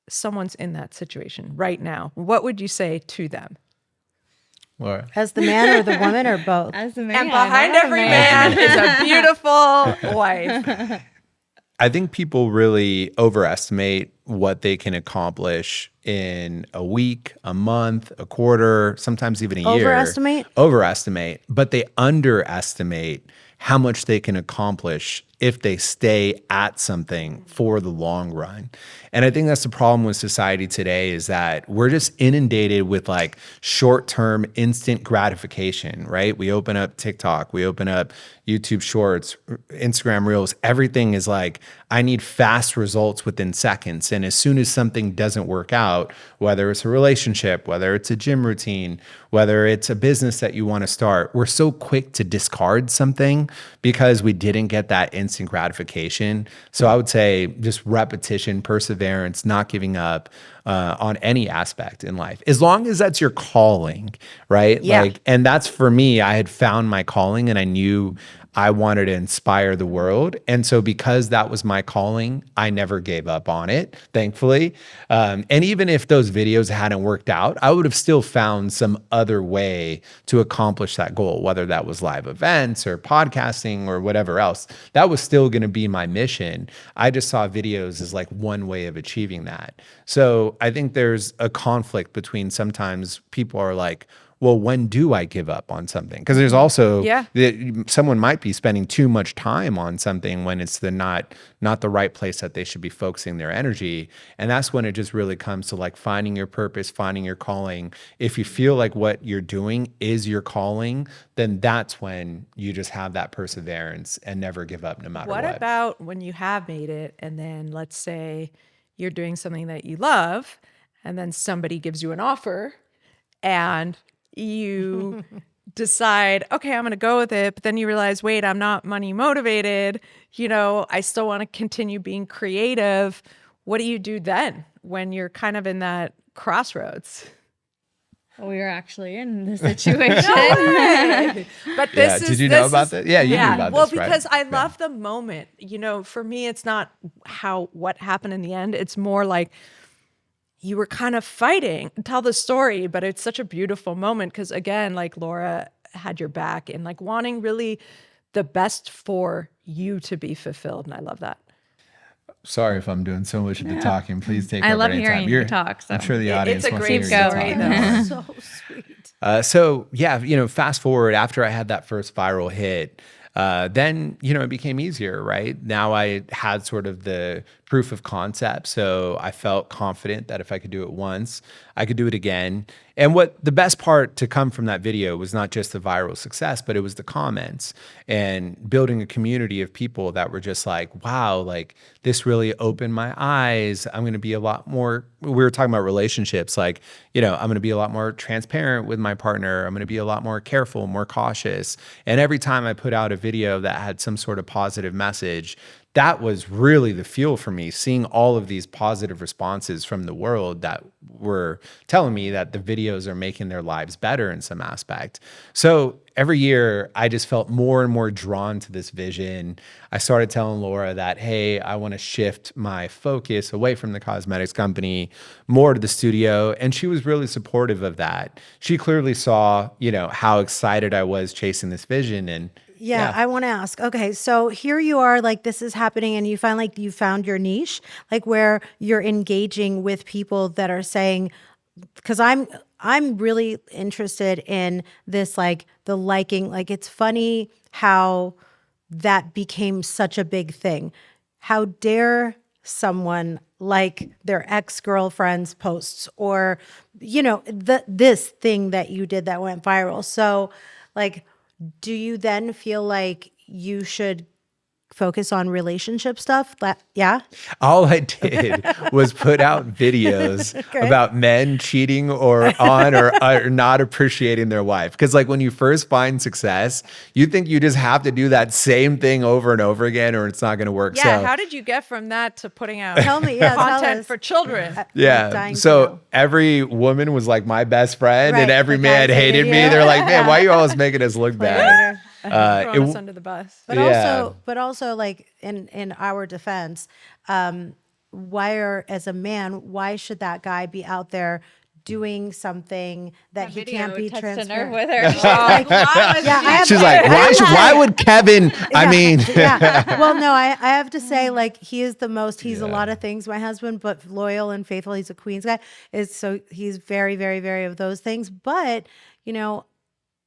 someone's in that situation right now, what would you say to them? Laura. As the man or the woman or both? As a man, And behind not a every man is a beautiful wife. I think people really overestimate what they can accomplish in a week, a month, a quarter, sometimes even a year. Overestimate, but they underestimate how much they can accomplish if they stay at something for the long run. And I think that's the problem with society today, is that we're just inundated with like short-term instant gratification, right? We open up TikTok, we open up YouTube Shorts, Instagram Reels, everything is like, I need fast results within seconds. And as soon as something doesn't work out, whether it's a relationship, whether it's a gym routine, whether it's a business that you want to start, we're so quick to discard something because we didn't get that instant gratification. So I would say just repetition, perseverance, not giving up on any aspect in life, as long as that's your calling, right? Yeah. Like, and that's for me, I had found my calling and I knew I wanted to inspire the world. And so because that was my calling, I never gave up on it, thankfully. And even if those videos hadn't worked out, I would have still found some other way to accomplish that goal, whether that was live events or podcasting or whatever else. That was still going to be my mission. I just saw videos as like one way of achieving that. So I think there's a conflict between, sometimes people are like, well, when do I give up on something? Because there's also someone might be spending too much time on something when it's not the right place that they should be focusing their energy. And that's when it just really comes to like finding your purpose, finding your calling. If you feel like what you're doing is your calling, then that's when you just have that perseverance and never give up no matter what. What about when you have made it, and then let's say you're doing something that you love, and then somebody gives you an offer and you decide, okay, I'm going to go with it. But then you realize, wait, I'm not money motivated. I still want to continue being creative. What do you do then when you're kind of in that crossroads? We were actually in this situation. But this is, did you know about that? Yeah, you knew about well, this, right? because I love the moment. For me, it's not what happened in the end. It's more like you were kind of fighting. Tell the story, but it's such a beautiful moment because, again, like Laura had your back and like wanting really the best for you to be fulfilled. And I love that. Sorry if I'm doing so much of the talking. Please take I over love anytime. hearing you talk. So. I'm sure the audience It's a wants great to hear you story, talk. though. So sweet. So yeah, fast forward after I had that first viral hit, then, it became easier, right? Now I had sort of the proof of concept. So I felt confident that if I could do it once, I could do it again. And what the best part to come from that video was not just the viral success, but it was the comments and building a community of people that were just like, wow, like this really opened my eyes. I'm going to be a lot more, we were talking about relationships, like, I'm going to be a lot more transparent with my partner. I'm going to be a lot more careful, more cautious. And every time I put out a video that had some sort of positive message, that was really the fuel for me, seeing all of these positive responses from the world that were telling me that the videos are making their lives better in some aspect. So every year, I just felt more and more drawn to this vision. I started telling Laura that, hey, I want to shift my focus away from the cosmetics company, more to the studio. And she was really supportive of that. She clearly saw, how excited I was chasing this vision. And Yeah, I want to ask. Okay, so here you are, like this is happening, and you find like you found your niche, like where you're engaging with people that are saying, because I'm really interested in this, like the liking. Like it's funny how that became such a big thing. How dare someone like their ex-girlfriend's posts, or this thing that you did that went viral. So like, do you then feel like you should focus on relationship stuff? Yeah. all I did was put out videos about men cheating or not appreciating their wife. Because like when you first find success, you think you just have to do that same thing over and over again, or it's not going to work. Yeah, So how did you get from that to putting out Tell me, yeah, tell content us. for children? yeah. dying to So know. every woman was like my best friend, Right, and every the man guys hated hated me. you. They're like, man, why are you always making us look bad? Throwing It- us under the bus. But Yeah. also like in our defense, as a man, why should that guy be out there doing something that he can't be touched a nerve transparent? with her. Yeah, I have She's to- like, why would Kevin? I mean, yeah. Well, no, I have to say, like, he is the most, he's a lot of things, my husband, but loyal and faithful. He's a Queens guy. So he's very, very, very of those things. But,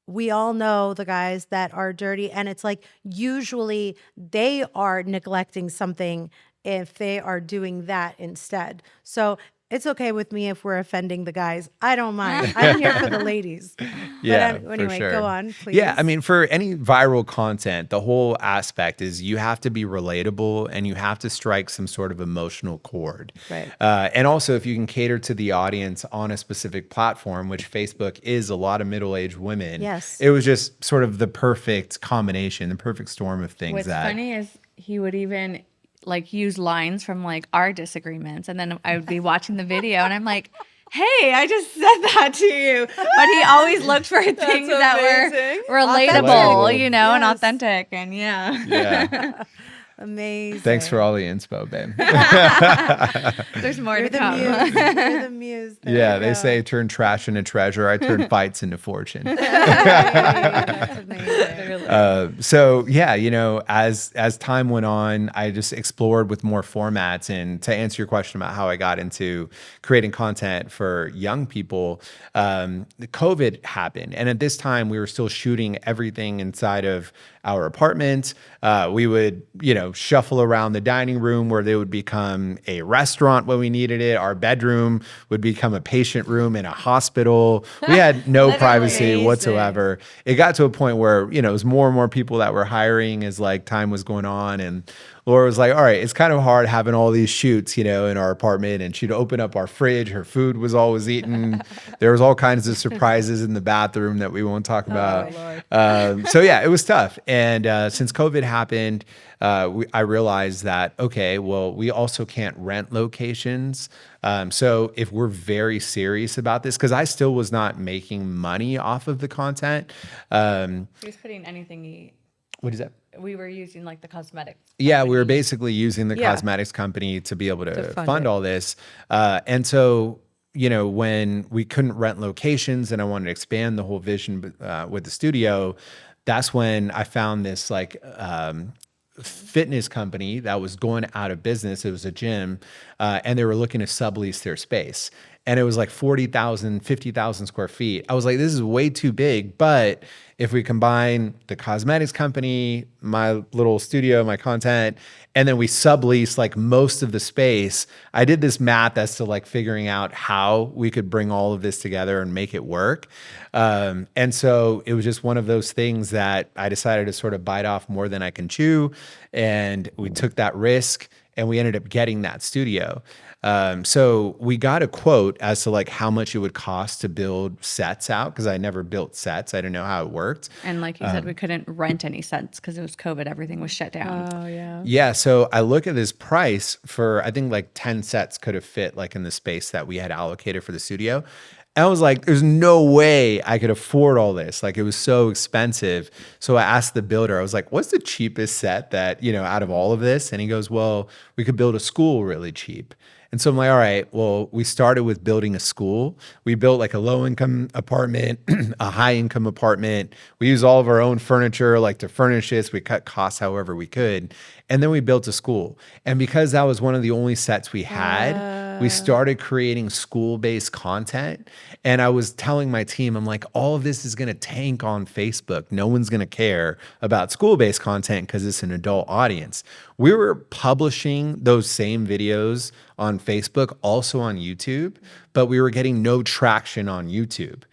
we all know the guys that are dirty, and it's like usually they are neglecting something if they are doing that instead. So it's okay with me if we're offending the guys. I don't mind. I'm here for the ladies. Yeah, But anyway, for sure. go on, please. Yeah, I mean, for any viral content, the whole aspect is you have to be relatable and you have to strike some sort of emotional chord. Right. And also, if you can cater to the audience on a specific platform, which Facebook is a lot of middle-aged women. Yes. It was just sort of the perfect combination, the perfect storm of things. What's funny is he would even like use lines from like our disagreements, and then I would be watching the video and I'm like, hey, I just said that to you. But he always looked for things that amazing. were relatable, Authentic. and Yes. authentic. And yeah, Yeah. Amazing. Thanks for all the inspo, babe. there's more You're to the come. muse. You're the muse. There Yeah, you they go. say turn trash into treasure. I turn fights into fortune. That's amazing. So yeah, as time went on, I just explored with more formats. And to answer your question about how I got into creating content for young people, the COVID happened, and at this time we were still shooting everything inside of our apartment. We would, shuffle around the dining room where they would become a restaurant when we needed it. Our bedroom would become a patient room in a hospital. We had no privacy Amazing. whatsoever. It got to a point where, it was more and more people that were hiring as like time was going on. And Laura was like, all right, it's kind of hard having all these shoots, in our apartment. And she'd open up our fridge. Her food was always eaten. There was all kinds of surprises in the bathroom that we won't talk about. So yeah, it was tough. And since COVID happened, I realized that, okay, well, we also can't rent locations. So if we're very serious about this, because I still was not making money off of the content. He was putting anything What is that? we were using like the cosmetics. Yeah, we were basically using the Yeah. cosmetics company to be able to fund fund it. all this. And so, when we couldn't rent locations and I wanted to expand the whole vision with the studio, that's when I found this like fitness company that was going out of business. It was a gym and they were looking to sublease their space. And it was like 40,000, 50,000 square feet. I was like, this is way too big. But if we combine the cosmetics company, my little studio, my content, and then we sublease like most of the space, I did this math as to like figuring out how we could bring all of this together and make it work. And so it was just one of those things that I decided to sort of bite off more than I can chew. And we took that risk and we ended up getting that studio. So we got a quote as to like how much it would cost to build sets out, because I never built sets. I didn't know how it worked. And like you said, we couldn't rent any sets because it was COVID. Everything was shut down. Oh, yeah. Yeah, so I look at this price for, I think like 10 sets could have fit like in the space that we had allocated for the studio. And I was like, there's no way I could afford all this. Like it was so expensive. So I asked the builder, I was like, what's the cheapest set that, out of all of this? And he goes, well, we could build a school really cheap. And so I'm like, all right, well, we started with building a school. We built like a low income apartment, a high income apartment. We used all of our own furniture, like to furnish this. We cut costs however we could. And then we built a school. And because that was one of the only sets we had, we started creating school-based content. And I was telling my team, I'm like, all of this is going to tank on Facebook. No one's going to care about school-based content because it's an adult audience. We were publishing those same videos on Facebook, also on YouTube, but we were getting no traction on YouTube.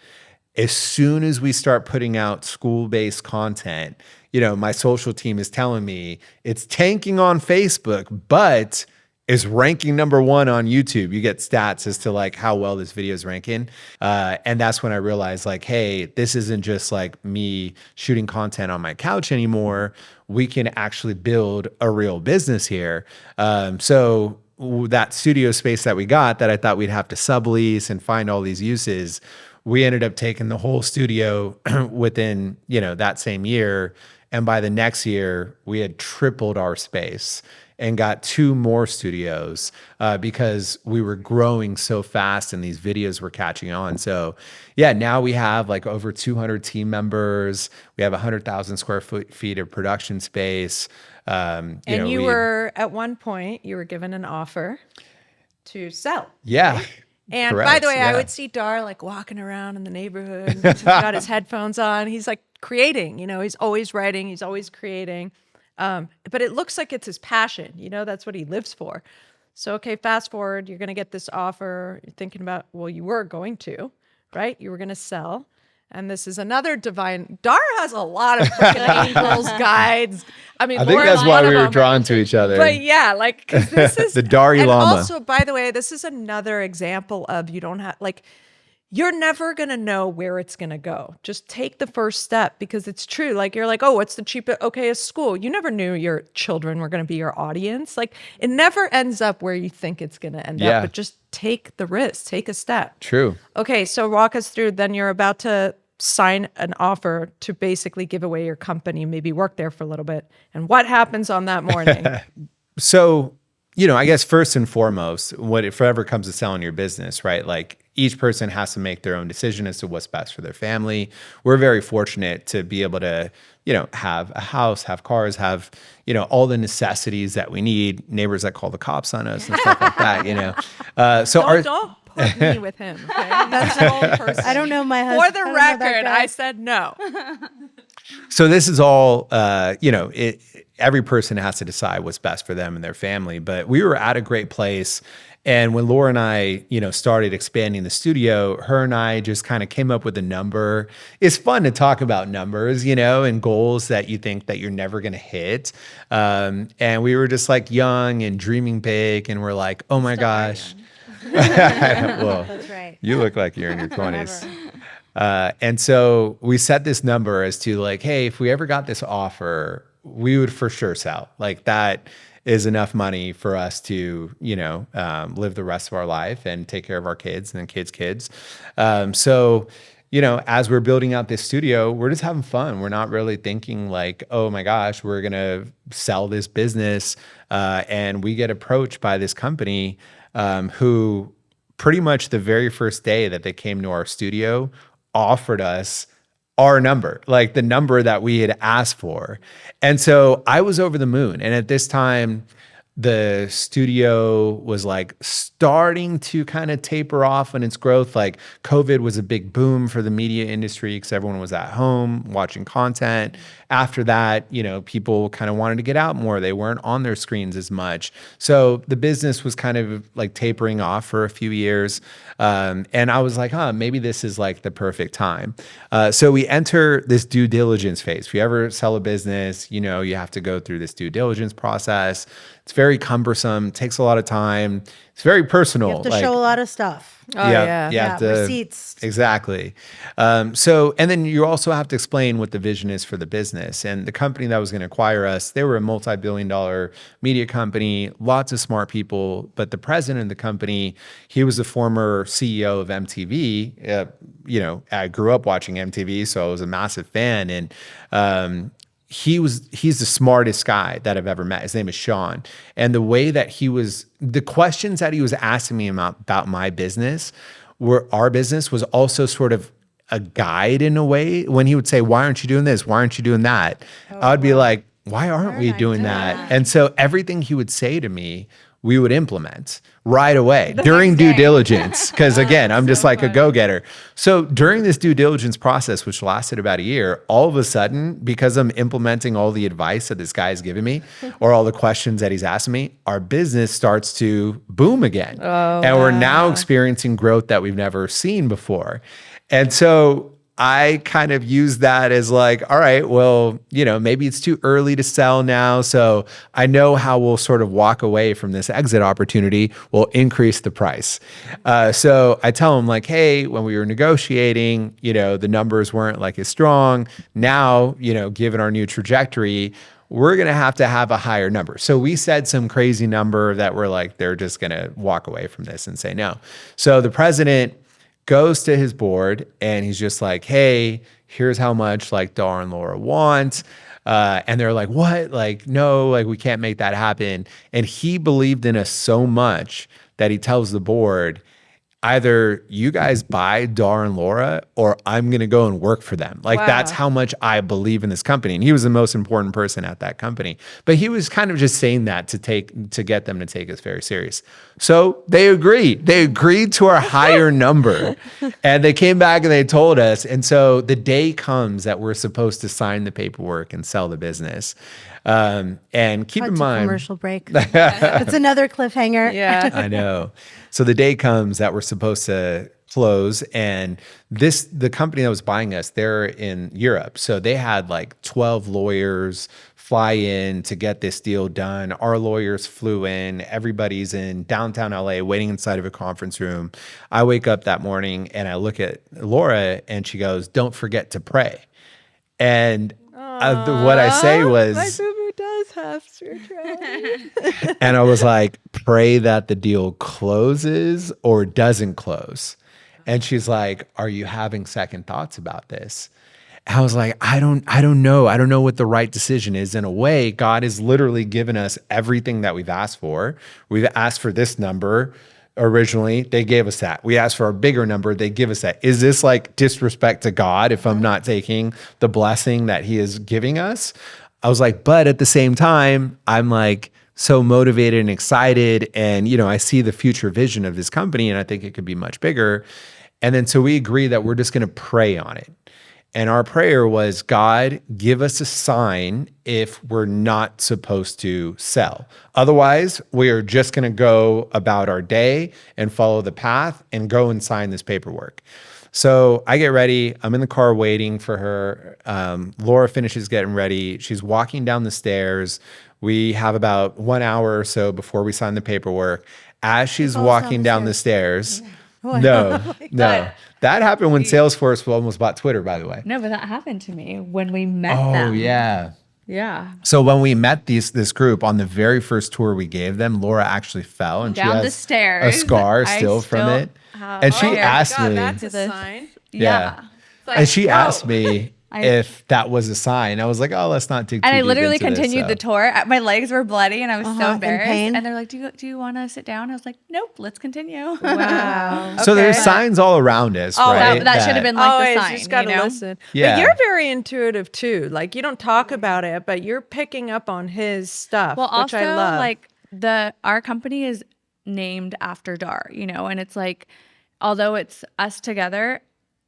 As soon as we start putting out school-based content, my social team is telling me it's tanking on Facebook, but is ranking #1 on YouTube. You get stats as to like how well this video is ranking. And that's when I realized like, hey, this isn't just like me shooting content on my couch anymore. We can actually build a real business here. So that studio space that we got that I thought we'd have to sublease and find all these uses, we ended up taking the whole studio within, that same year. And by the next year, we had tripled our space and got 2 more studios because we were growing so fast and these videos were catching on. So yeah, now we have like over 200 team members. We have 100,000 square feet of production space. And you were, at one point, you were given an offer to sell. Yeah. Right? And correct, by the way, yeah. I would see Dhar like walking around in the neighborhood. He's got his headphones on. He's like creating, he's always writing. He's always creating. But it looks like it's his passion. That's what he lives for. So, okay, fast forward, you're going to get this offer. You're thinking about, well, you were going to, right? You were going to sell. And this is another divine. Dhar has a lot of freaking angels, guides. I mean, I think Laura's that's why one of we were them. drawn to each other. But yeah, like 'cause this is The Dalai and Lama. also, by the way, this is another example of you don't have like you're never gonna know where it's gonna go. Just take the first step because it's true. Like you're like, oh, what's the cheapest? Okay, a school. You never knew your children were gonna be your audience. Like it never ends up where you think it's gonna end Yeah. up. But just take the risk, take a step. True. Okay, so walk us through. Then you're about to sign an offer to basically give away your company, maybe work there for a little bit. And what happens on that morning? So, I guess first and foremost, what it forever comes to selling your business, right? Like each person has to make their own decision as to what's best for their family. We're very fortunate to be able to, have a house, have cars, have, all the necessities that we need, neighbors that call the cops on us and stuff like that, So Don't put me with him. Okay? That's the whole person. I don't know my husband. For the record, I said no. So this is all, every person has to decide what's best for them and their family. But we were at a great place. And when Laura and I, started expanding the studio, her and I just kind of came up with a number. It's fun to talk about numbers, and goals that you think that you're never going to hit. And we were just like young and dreaming big. And we're like, oh my gosh. Well, That's right. you look like you're in your 20s. And so we set this number as to like, hey, if we ever got this offer, we would for sure sell. Like that is enough money for us to, live the rest of our life and take care of our kids and then kids. So, as we're building out this studio, we're just having fun. We're not really thinking like, oh my gosh, we're going to sell this business. And we get approached by this company who pretty much the very first day that they came to our studio offered us our number, like the number that we had asked for. And so I was over the moon. And at this time, the studio was like starting to kind of taper off in its growth. Like COVID was a big boom for the media industry because everyone was at home watching content. After that, you know, people kind of wanted to get out more. They weren't on their screens as much. So the business was kind of like tapering off for a few years. And I was like, maybe this is like the perfect time. So we enter this due diligence phase. If you ever sell a business, you know, you have to go through this due diligence process. It's very cumbersome, takes a lot of time. It's very personal. You have to show a lot of stuff. Oh, yeah. You have to, receipts. Exactly. And then you also have to explain what the vision is for the business. And the company that was going to acquire us, they were a multi-billion-dollar media company, lots of smart people. But the president of the company, he was the former CEO of MTV. You know, I grew up watching MTV, so I was a massive fan. And he's the smartest guy that I've ever met. His name is Sean. And the way that the questions that he was asking me about my business, our business was also sort of a guide in a way. When he would say, why aren't you doing this? Why aren't you doing that? I would be like, why aren't we doing that? And so everything he would say to me, we would implement right away during due diligence. Because again, I'm just like a go-getter. So during this due diligence process, which lasted about a year, all of a sudden, because I'm implementing all the advice that this guy is giving me or all the questions that he's asking me, our business starts to boom again. And we're now experiencing growth that we've never seen before. And so I kind of use that as like, all right, well, you know, maybe it's too early to sell now. So I know how we'll sort of walk away from this exit opportunity. We'll increase the price. So I tell him like, hey, when we were negotiating, you know, the numbers weren't like as strong. Now, you know, given our new trajectory, we're going to have a higher number. So we said some crazy number that we're like, they're just going to walk away from this and say no. So the president goes to his board and he's just like, hey, here's how much like Dhar and Laura want. And they're like, what? Like, no, like we can't make that happen. And he believed in us so much that he tells the board, either you guys buy Dhar and Laura or I'm going to go and work for them. Like that's how much I believe in this company. And he was the most important person at that company. But he was kind of just saying that to get them to take us very serious. So they agreed. They agreed to our higher number. And they came back and they told us. And so the day comes that we're supposed to sign the paperwork and sell the business. And keep in mind, commercial break. It's another cliffhanger. Yeah. I know. So the day comes that we're supposed to close, and the company that was buying us, they're in Europe. So they had like 12 lawyers fly in to get this deal done. Our lawyers flew in. Everybody's in downtown LA waiting inside of a conference room. I wake up that morning and I look at Laura and she goes, "Don't forget to pray." And what I say was, my boo-boo does have spirituality. and I was like, pray that the deal closes or doesn't close. And she's like, are you having second thoughts about this? And I was like, I don't know. I don't know what the right decision is. In a way, God has literally given us everything that we've asked for. We've asked for this number. Originally, they gave us that. We asked for a bigger number. They give us that. Is this like disrespect to God if I'm not taking the blessing that he is giving us? I was like, but at the same time, I'm like so motivated and excited. And, you know, I see the future vision of this company and I think it could be much bigger. And then so we agree that we're just going to pray on it. And our prayer was, God, give us a sign if we're not supposed to sell. Otherwise, we are just going to go about our day and follow the path and go and sign this paperwork. So I get ready. I'm in the car waiting for her. Laura finishes getting ready. She's walking down the stairs. We have about 1 hour or so before we sign the paperwork. As she's walking down the stairs, no. That happened when Salesforce almost bought Twitter, by the way. No, but that happened to me when we met Oh, them. yeah. Yeah. So when we met this group on the very first tour we gave them, Laura actually fell and Down she has the stairs. a scar I still from it. And she asked me, That's a sign. yeah. And she asked me if that was a sign. I was like, oh, let's not dig too And I deep literally into this, continued so. the tour. My legs were bloody and I was so in embarrassed. pain. And they're like, do you want to sit down? I was like, nope, let's continue. Wow. So there's Okay. signs all around us, right? That should have been like the sign. You just gotta you know? listen. Yeah. But you're very intuitive too. Like you don't talk about it, but you're picking up on his stuff, Well, which also, I love. like, our company is named after Dhar, you know, and it's like, although it's us together,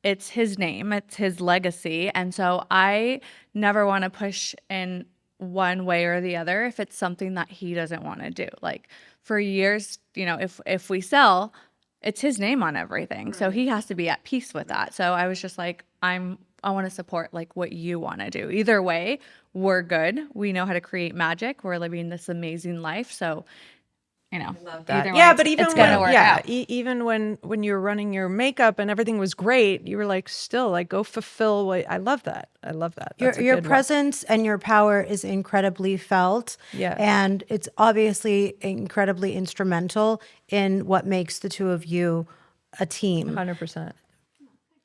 it's his name, it's his legacy. And so I never want to push in one way or the other if it's something that he doesn't want to do. Like for years, you know, if we sell, it's his name on everything. So he has to be at peace with that. So I was just like, I want to support like what you want to do. Either way, we're good. We know how to create magic. We're living this amazing life. So, you know, either way, Yeah, but even it's gonna work out. even when you were running your makeup and everything was great, you were like, still like, go fulfill what. I love that. I love that. That's a Your good one. presence and your power is incredibly felt. Yeah. And it's obviously incredibly instrumental in what makes the two of you a team. 100%.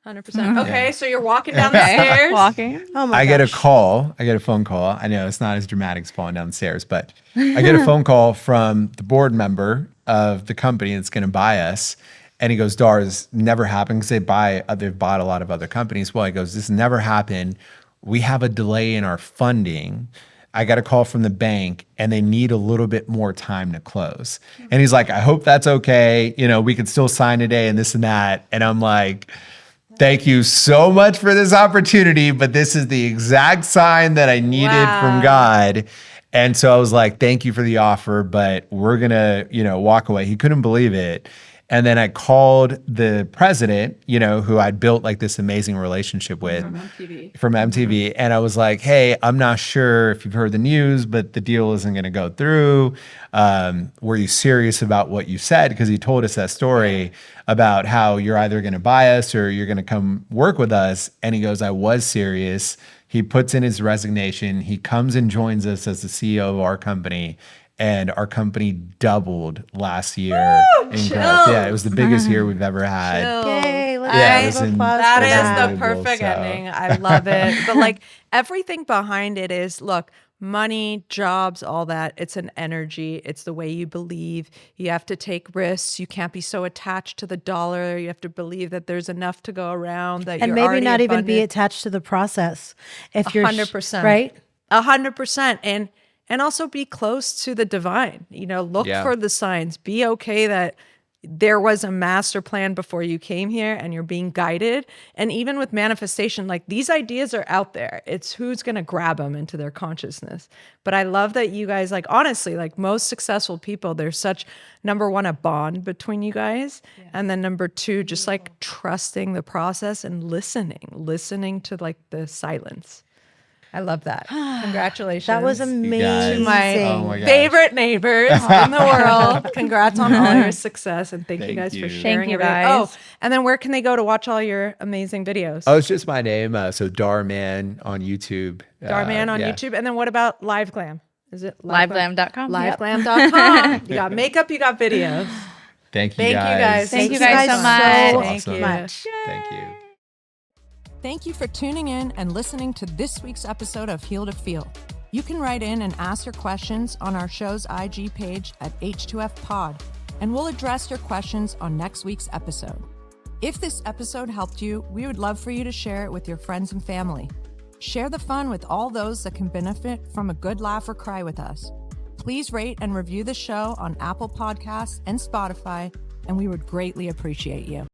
100%. Okay, so you're walking down the stairs. Walking. Oh my I get a gosh. call. I get a phone call. I know it's not as dramatic as falling down the stairs, but I get a phone call from the board member of the company that's going to buy us. And he goes, Dhar, this never happened because they've bought a lot of other companies. Well, he goes, this never happened. We have a delay in our funding. I got a call from the bank and they need a little bit more time to close. And he's like, I hope that's okay. You know, we could still sign today and this and that. And I'm like, thank you so much for this opportunity, but this is the exact sign that I needed from God. And so I was like, thank you for the offer, but we're going to, you know, walk away. He couldn't believe it. And then I called the president, you know, who I'd built like this amazing relationship with from MTV. And I was like, hey, I'm not sure if you've heard the news, but the deal isn't going to go through. Were you serious about what you said? Because he told us that story about how you're either going to buy us or you're going to come work with us. And he goes, I was serious. He puts in his resignation. He comes and joins us as the CEO of our company. And our company doubled last year. Yeah, it was the biggest year we've ever had. Yay, let's Yeah, it give was applause for That is that. the unbelievable, perfect so. ending. I love it. But like everything behind it is, look, money, jobs, all that. It's an energy. It's the way you believe. You have to take risks. You can't be so attached to the dollar. You have to believe that there's enough to go around, that And you're maybe already not even be abundant. attached to the process. If you're 100%. right? 100%. And also be close to the divine. You know, look Yeah. for the signs. Be okay that there was a master plan before you came here and you're being guided. And even with manifestation, like these ideas are out there. It's who's going to grab them into their consciousness. But I love that you guys, like, honestly, like most successful people, there's such, number one, a bond between you guys. And then number two, just like trusting the process and listening to like the silence. I love that. Congratulations. That was guys. amazing. My, Oh my gosh. favorite neighbors in the world. Congrats on all your success, and thank you Thank guys for you. sharing Thank you, everything. guys. Oh, and then where can they go to watch all your amazing videos? Oh, it's just my name. So Dhar Mann on YouTube. Dhar Mann on yeah. YouTube. And then what about Live Glam? Is it Liveglam.com. Yep. Liveglam.com. You got makeup, you got videos. Thank you Thank you guys. Thank you guys so much. Thank Awesome. you. much. Thank you. Thank you for tuning in and listening to this week's episode of Heal to Feel. You can write in and ask your questions on our show's IG page at H2F Pod, and we'll address your questions on next week's episode. If this episode helped you, we would love for you to share it with your friends and family. Share the fun with all those that can benefit from a good laugh or cry with us. Please rate and review the show on Apple Podcasts and Spotify, and we would greatly appreciate you.